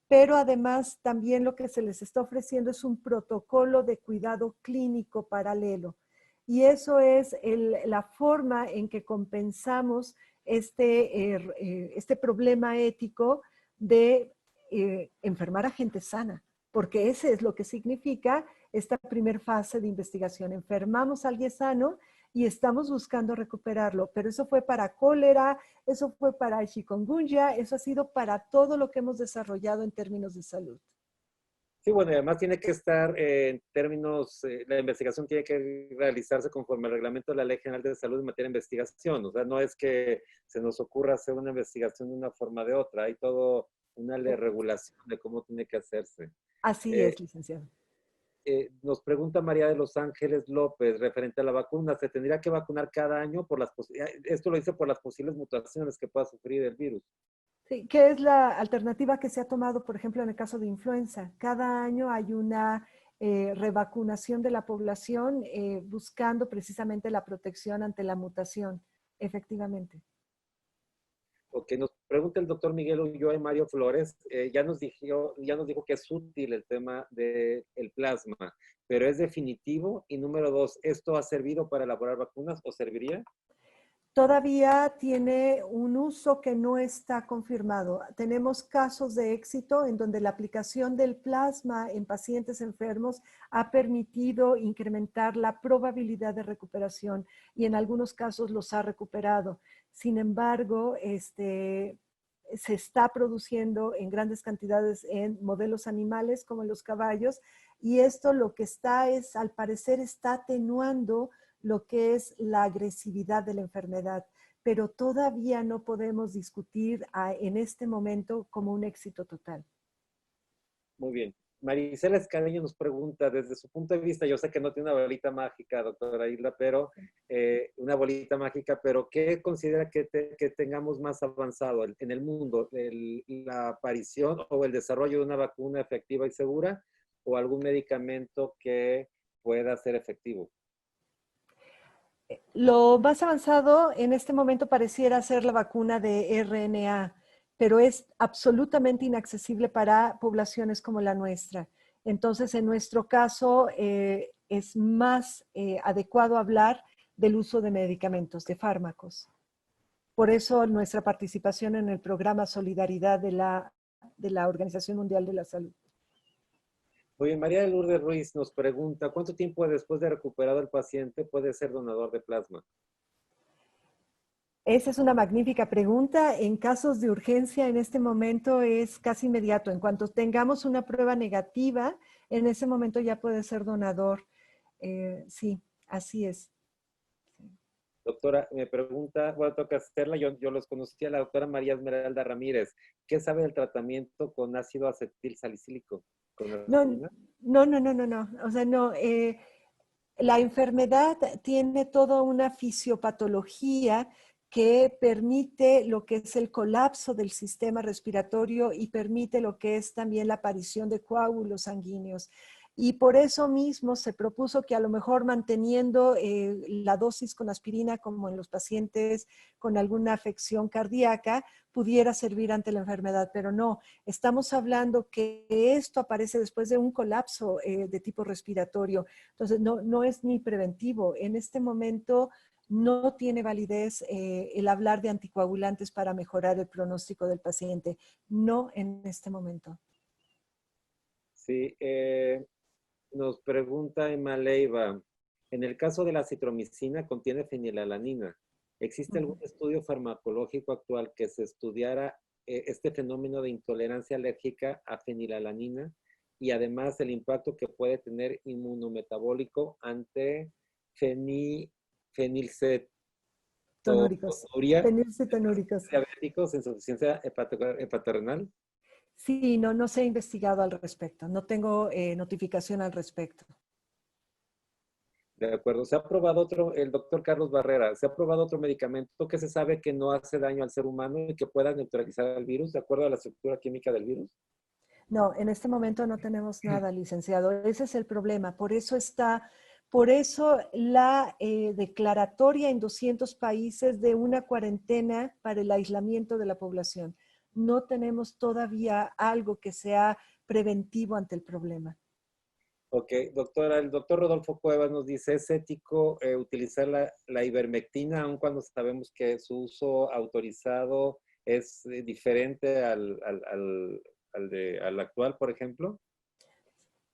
[SPEAKER 2] Pero además también lo que se les está ofreciendo es un protocolo de cuidado clínico paralelo. Y eso es la forma en que compensamos este problema ético de enfermar a gente sana. porque ese es lo que significa esta primera fase de investigación. Enfermamos a alguien sano y estamos buscando recuperarlo, pero eso fue para cólera, eso fue para chikungunya, eso ha sido para todo lo que hemos desarrollado en términos de salud.
[SPEAKER 1] Sí, bueno, y además tiene que estar en términos, la investigación tiene que realizarse conforme al reglamento de la Ley General de Salud en materia de investigación. O sea, no es que se nos ocurra hacer una investigación de una forma o de otra. Hay todo una regulación de cómo tiene que hacerse.
[SPEAKER 2] Así
[SPEAKER 1] Eh,
[SPEAKER 2] es, licenciado.
[SPEAKER 1] Nos pregunta María de Los Ángeles López referente a la vacuna. ¿Se tendría que vacunar cada año por las esto lo dice por las posibles mutaciones que pueda sufrir el virus?
[SPEAKER 2] Sí, ¿qué es la alternativa que se ha tomado, por ejemplo, en el caso de influenza? Cada año hay una revacunación de la población buscando precisamente la protección ante la mutación, efectivamente.
[SPEAKER 1] O que nos pregunta el doctor Miguel Ulloa y Mario Flores, ya nos dijo que es útil el tema del plasma, pero es definitivo. Y número dos, ¿esto ha servido para elaborar vacunas o serviría?
[SPEAKER 2] Todavía tiene un uso que no está confirmado. Tenemos casos de éxito en donde la aplicación del plasma en pacientes enfermos ha permitido incrementar la probabilidad de recuperación y en algunos casos los ha recuperado. Sin embargo, se está produciendo en grandes cantidades en modelos animales como en los caballos y esto lo que está es, al parecer, está atenuando lo que es la agresividad de la enfermedad, pero todavía no podemos discutir en este momento como un éxito total.
[SPEAKER 1] Muy bien. Marisela Escadeño nos pregunta, desde su punto de vista, yo sé que no tiene una bolita mágica, doctora Isla, pero una bolita mágica, pero ¿qué considera que tengamos más avanzado en el mundo? ¿La aparición o el desarrollo de una vacuna efectiva y segura o algún medicamento que pueda ser efectivo?
[SPEAKER 2] Lo más avanzado en este momento pareciera ser la vacuna de RNA, pero es absolutamente inaccesible para poblaciones como la nuestra. Entonces, en nuestro caso, es más adecuado hablar del uso de medicamentos, de fármacos. Por eso nuestra participación en el programa Solidaridad de la Organización Mundial de la Salud.
[SPEAKER 1] Muy bien, María de Lourdes Ruiz nos pregunta, ¿cuánto tiempo después de recuperado el paciente puede ser donador de plasma?
[SPEAKER 2] Esa es una magnífica pregunta. En casos de urgencia, en este momento es casi inmediato. En cuanto tengamos una prueba negativa, en ese momento ya puede ser donador. Sí, así es.
[SPEAKER 1] Doctora, me pregunta, bueno, toca hacerla, yo los conocí a la doctora María Esmeralda Ramírez. ¿Qué sabe del tratamiento con ácido acetil salicílico? ¿Con
[SPEAKER 2] No,
[SPEAKER 1] aspirina?
[SPEAKER 2] no. O sea, no. La enfermedad tiene toda una fisiopatología que permite lo que es el colapso del sistema respiratorio y permite lo que es también la aparición de coágulos sanguíneos. Y por eso mismo se propuso que a lo mejor manteniendo la dosis con aspirina como en los pacientes con alguna afección cardíaca pudiera servir ante la enfermedad, pero no, estamos hablando que esto aparece después de un colapso de tipo respiratorio. Entonces, no es ni preventivo. En este momento no tiene validez el hablar de anticoagulantes para mejorar el pronóstico del paciente. No en este momento.
[SPEAKER 1] Sí, nos pregunta Emma Leiva, en el caso de la citromicina contiene fenilalanina. ¿Existe algún estudio farmacológico actual que se estudiara este fenómeno de intolerancia alérgica a fenilalanina y además el impacto que puede tener inmunometabólico ante fenilcetonuria
[SPEAKER 2] Tonúricos, fenilcetonúricos.
[SPEAKER 1] diabéticos, insuficiencia hepatorenal?
[SPEAKER 2] Sí, no se ha investigado al respecto. No tengo notificación al respecto.
[SPEAKER 1] De acuerdo. Se ha probado el doctor Carlos Barrera, se ha probado otro medicamento que se sabe que no hace daño al ser humano y que pueda neutralizar al virus de acuerdo a la estructura química del virus.
[SPEAKER 2] No, en este momento no tenemos nada, licenciado. Ese es el problema. Por eso la declaratoria en 200 países de una cuarentena para el aislamiento de la población. No tenemos todavía algo que sea preventivo ante el problema.
[SPEAKER 1] Ok, doctora, el doctor Rodolfo Cuevas nos dice, ¿es ético utilizar la ivermectina aun cuando sabemos que su uso autorizado es diferente al actual, por ejemplo?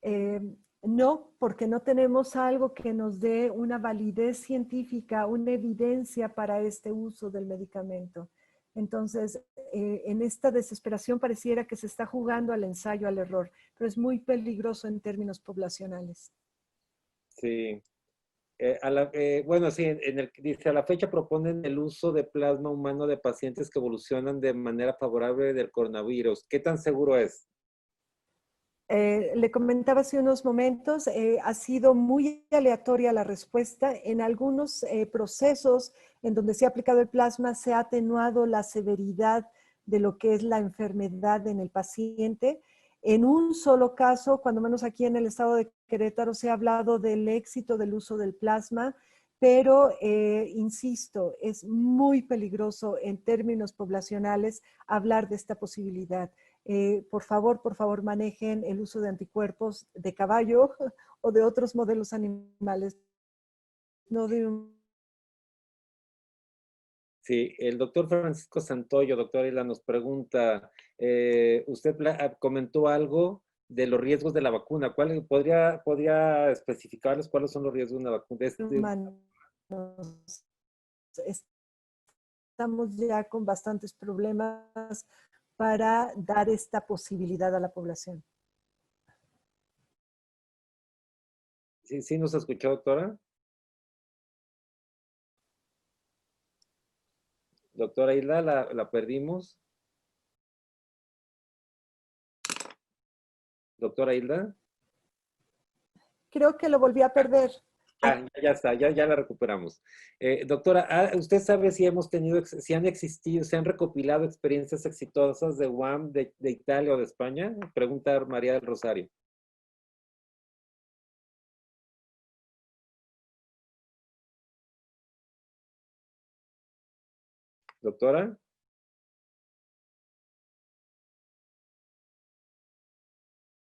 [SPEAKER 2] Eh, no, porque no tenemos algo que nos dé una validez científica, una evidencia para este uso del medicamento. Entonces, en esta desesperación pareciera que se está jugando al ensayo, al error, pero es muy peligroso en términos poblacionales.
[SPEAKER 1] Sí. Bueno, sí, dice, a la fecha proponen el uso de plasma humano de pacientes que evolucionan de manera favorable del coronavirus. ¿Qué tan seguro es?
[SPEAKER 2] Le comentaba hace unos momentos, ha sido muy aleatoria la respuesta. En algunos procesos en donde se ha aplicado el plasma, se ha atenuado la severidad de lo que es la enfermedad en el paciente. En un solo caso, cuando menos aquí en el estado de Querétaro, se ha hablado del éxito del uso del plasma, pero insisto, es muy peligroso en términos poblacionales hablar de esta posibilidad. Por favor, manejen el uso de anticuerpos de caballo o de otros modelos animales, no de un...
[SPEAKER 1] Sí, el doctor Francisco Santoyo, doctor Isla, nos pregunta, usted comentó algo de los riesgos de la vacuna. ¿Podría especificarles cuáles son los riesgos de una vacuna?
[SPEAKER 2] humanos. Estamos ya con bastantes problemas para dar esta posibilidad a la población.
[SPEAKER 1] Sí, sí nos escuchó, doctora. Doctora Isla, la perdimos. Doctora Hilda.
[SPEAKER 2] Creo que lo volví a perder.
[SPEAKER 1] Ya está, ya la recuperamos. Doctora, ¿usted sabe si hemos tenido, si han existido, se han recopilado experiencias exitosas de UAM, de Italia o de España? Pregunta María del Rosario. Doctora.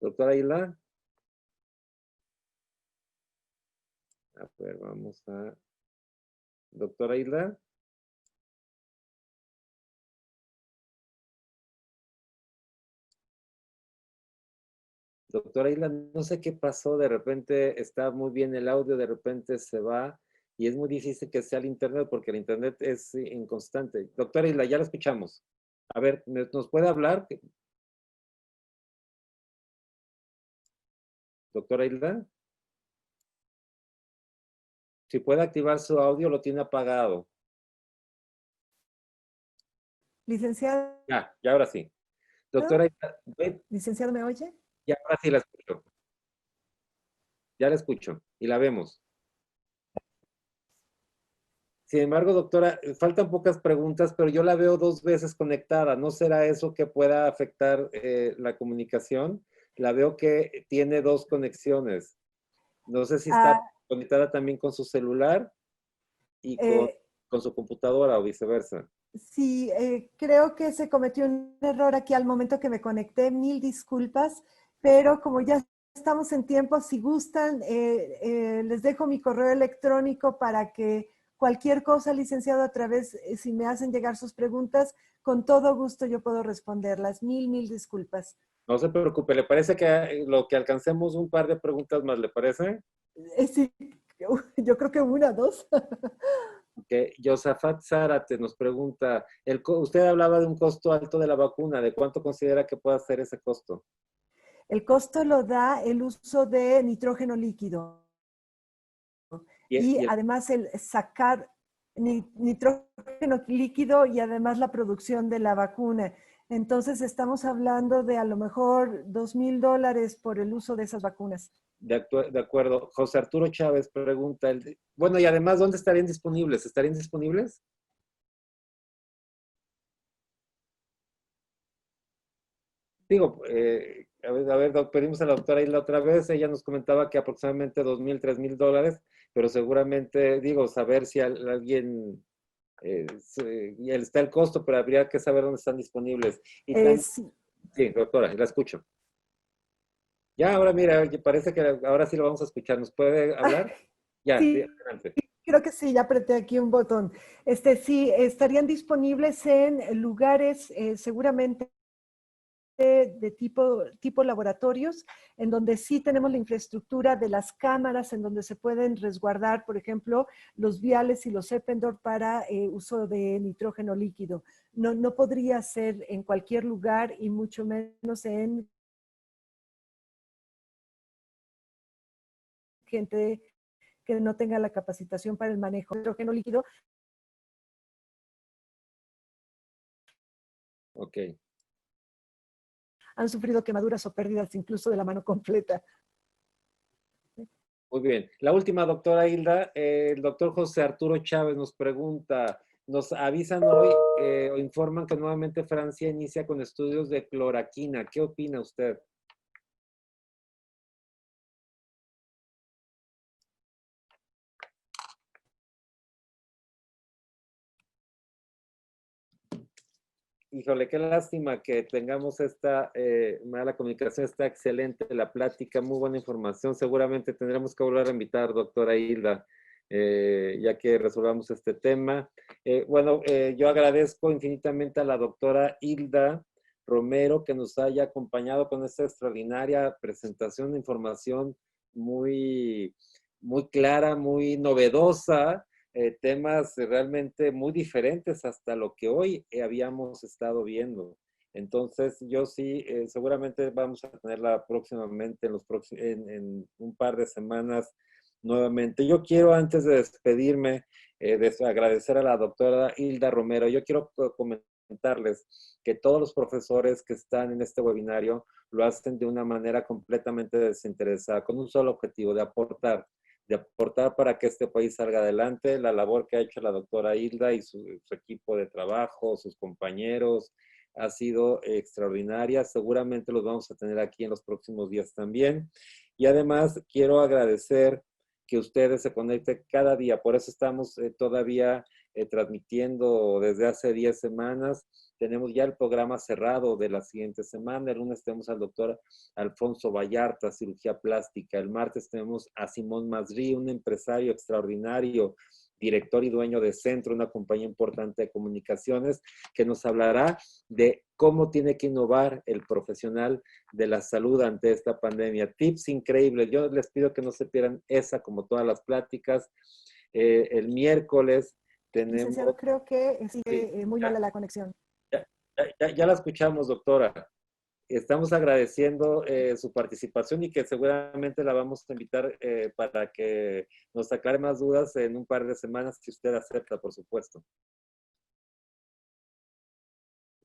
[SPEAKER 1] Doctora Hilda. A ver, vamos a... Doctora Hilda. Doctora Isla, no sé qué pasó, de repente está muy bien el audio, de repente se va y es muy difícil que sea el internet porque el internet es inconstante. Doctora Isla, ya la escuchamos. A ver, ¿nos puede hablar? Doctora Isla, si puede activar su audio, lo tiene apagado.
[SPEAKER 2] Licenciado,
[SPEAKER 1] Ya ahora sí. Doctora Isla,
[SPEAKER 2] licenciado, ¿me oye?
[SPEAKER 1] ya ahora sí la escucho. Ya la escucho y la vemos. Sin embargo, doctora, faltan pocas preguntas, pero yo la veo 2 veces conectada. ¿No será eso que pueda afectar la comunicación? La veo que tiene 2 conexiones. No sé si está
[SPEAKER 2] Ah,
[SPEAKER 1] conectada también con su celular y
[SPEAKER 2] eh,
[SPEAKER 1] con su computadora o viceversa.
[SPEAKER 2] sí, creo que se cometió un error aquí al momento que me conecté. Mil disculpas, pero como ya estamos en tiempo, si gustan, les dejo mi correo electrónico para que cualquier cosa, licenciado, a través, si me hacen llegar sus preguntas, con todo gusto yo puedo responderlas. Mil disculpas.
[SPEAKER 1] No se preocupe, ¿le parece que lo que alcancemos un par de preguntas más, le parece?
[SPEAKER 2] Sí, yo creo que una, dos.
[SPEAKER 1] Que Josafat Zárate nos pregunta, usted hablaba de un costo alto de la vacuna, ¿de cuánto considera que pueda ser ese costo?
[SPEAKER 2] El costo lo da el uso de nitrógeno líquido y
[SPEAKER 1] Y el
[SPEAKER 2] además el sacar nitrógeno líquido y además la producción de la vacuna. Entonces estamos hablando de a lo mejor $2,000 por el uso de esas vacunas.
[SPEAKER 1] de acuerdo. José Arturo Chávez pregunta, bueno, y además, ¿dónde estarían disponibles? ¿Estarían disponibles? Digo, pedimos a la doctora Isla otra vez, ella nos comentaba que aproximadamente 2,000, $3,000, pero seguramente, digo, saber si alguien, y está el costo, pero habría que saber dónde están disponibles. Y también,
[SPEAKER 2] Sí,
[SPEAKER 1] sí, doctora, la escucho. Ya, ahora mira, parece que ahora sí lo vamos a escuchar. ¿Nos puede hablar? Ya, sí,
[SPEAKER 2] sí,
[SPEAKER 1] adelante.
[SPEAKER 2] creo que sí, ya apreté aquí un botón. Sí, estarían disponibles en lugares seguramente de tipo laboratorios, en donde sí tenemos la infraestructura de las cámaras, en donde se pueden resguardar, por ejemplo, los viales y los Eppendorf para uso de nitrógeno líquido. No podría ser en cualquier lugar y mucho menos en gente que no tenga la capacitación para el manejo de nitrógeno líquido.
[SPEAKER 1] Ok.
[SPEAKER 2] Han sufrido quemaduras o pérdidas incluso de la mano completa.
[SPEAKER 1] Muy bien. La última, doctora Hilda, el doctor José Arturo Chávez nos pregunta, nos avisan hoy o informan que nuevamente Francia inicia con estudios de cloroquina. ¿Qué opina usted? Híjole, qué lástima que tengamos esta mala comunicación, está excelente la plática, muy buena información. Seguramente tendremos que volver a invitar, doctora Hilda, ya que resolvamos este tema. Yo agradezco infinitamente a la doctora Hilda Romero que nos haya acompañado con esta extraordinaria presentación de información muy, muy clara, muy novedosa, temas realmente muy diferentes hasta lo que hoy habíamos estado viendo. Entonces, yo sí, seguramente vamos a tenerla próximamente en un par de semanas nuevamente. Yo quiero, antes de despedirme, agradecer a la doctora Hilda Romero. Yo quiero comentarles que todos los profesores que están en este webinario lo hacen de una manera completamente desinteresada, con un solo objetivo, de aportar para que este país salga adelante. La labor que ha hecho la doctora Hilda y su equipo de trabajo, sus compañeros, ha sido extraordinaria. Seguramente los vamos a tener aquí en los próximos días también. Y además quiero agradecer que ustedes se conecten cada día. Por eso estamos todavía transmitiendo desde hace 10 semanas. Tenemos ya el programa cerrado de la siguiente semana. El lunes tenemos al doctor Alfonso Vallarta, cirugía plástica. El martes tenemos a Simón Masri, un empresario extraordinario, director y dueño de Centro, una compañía importante de comunicaciones, que nos hablará de cómo tiene que innovar el profesional de la salud ante esta pandemia. Tips increíbles. Yo les pido que no se pierdan esa, como todas las pláticas. El miércoles tenemos...
[SPEAKER 2] Licenciado, creo que sigue
[SPEAKER 1] Sí,
[SPEAKER 2] muy mala la conexión.
[SPEAKER 1] ya la escuchamos, doctora. Estamos agradeciendo su participación y que seguramente la vamos a invitar para que nos aclare más dudas en un par de semanas, si usted acepta, por supuesto.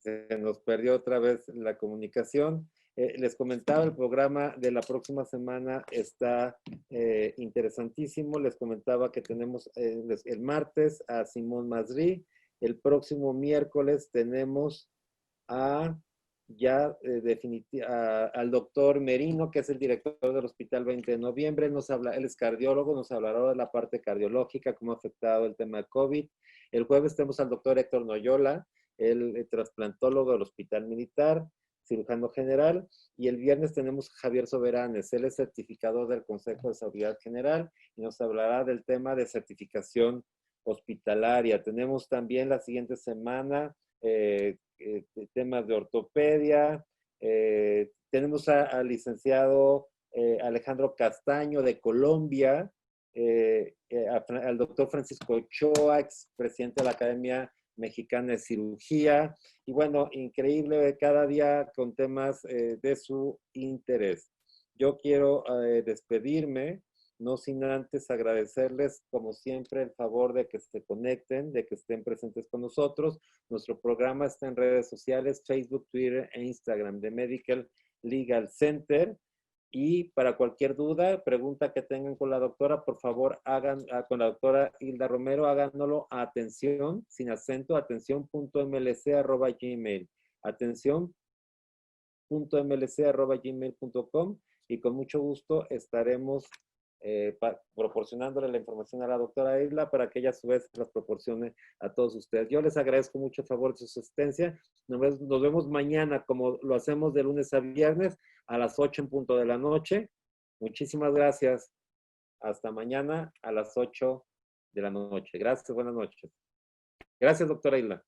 [SPEAKER 1] Se nos perdió otra vez la comunicación. Les comentaba, el programa de la próxima semana está interesantísimo. Les comentaba que tenemos el martes a Simón Masri. El próximo miércoles tenemos a al doctor Merino, que es el director del Hospital 20 de Noviembre. Él es cardiólogo, nos hablará de la parte cardiológica, cómo ha afectado el tema de COVID. El jueves tenemos al doctor Héctor Noyola, el trasplantólogo del Hospital Militar, cirujano general. Y el viernes tenemos a Javier Soberanes, él es certificador del Consejo de Seguridad General y nos hablará del tema de certificación hospitalaria. Tenemos también la siguiente semana temas de ortopedia. Tenemos al licenciado Alejandro Castaño de Colombia, al doctor Francisco Ochoa, expresidente de la Academia Mexicana de Cirugía. Y bueno, increíble cada día con temas de su interés. Yo quiero despedirme, no sin antes agradecerles, como siempre, el favor de que se conecten, de que estén presentes con nosotros. Nuestro programa está en redes sociales, Facebook, Twitter e Instagram de Medical Legal Center. Y para cualquier duda, pregunta que tengan con la doctora, por favor, con la doctora Hilda Romero, háganoslo a atención, sin acento, atención.mlc@gmail. Atención.mlc@gmail.com y con mucho gusto estaremos proporcionándole la información a la doctora Hilda para que ella a su vez las proporcione a todos ustedes. Yo les agradezco mucho el favor de su asistencia. Nos vemos mañana, como lo hacemos de lunes a viernes, a las 8 en punto de la noche. Muchísimas gracias. Hasta mañana a las 8 de la noche. Gracias, buenas noches. Gracias, doctora Hilda.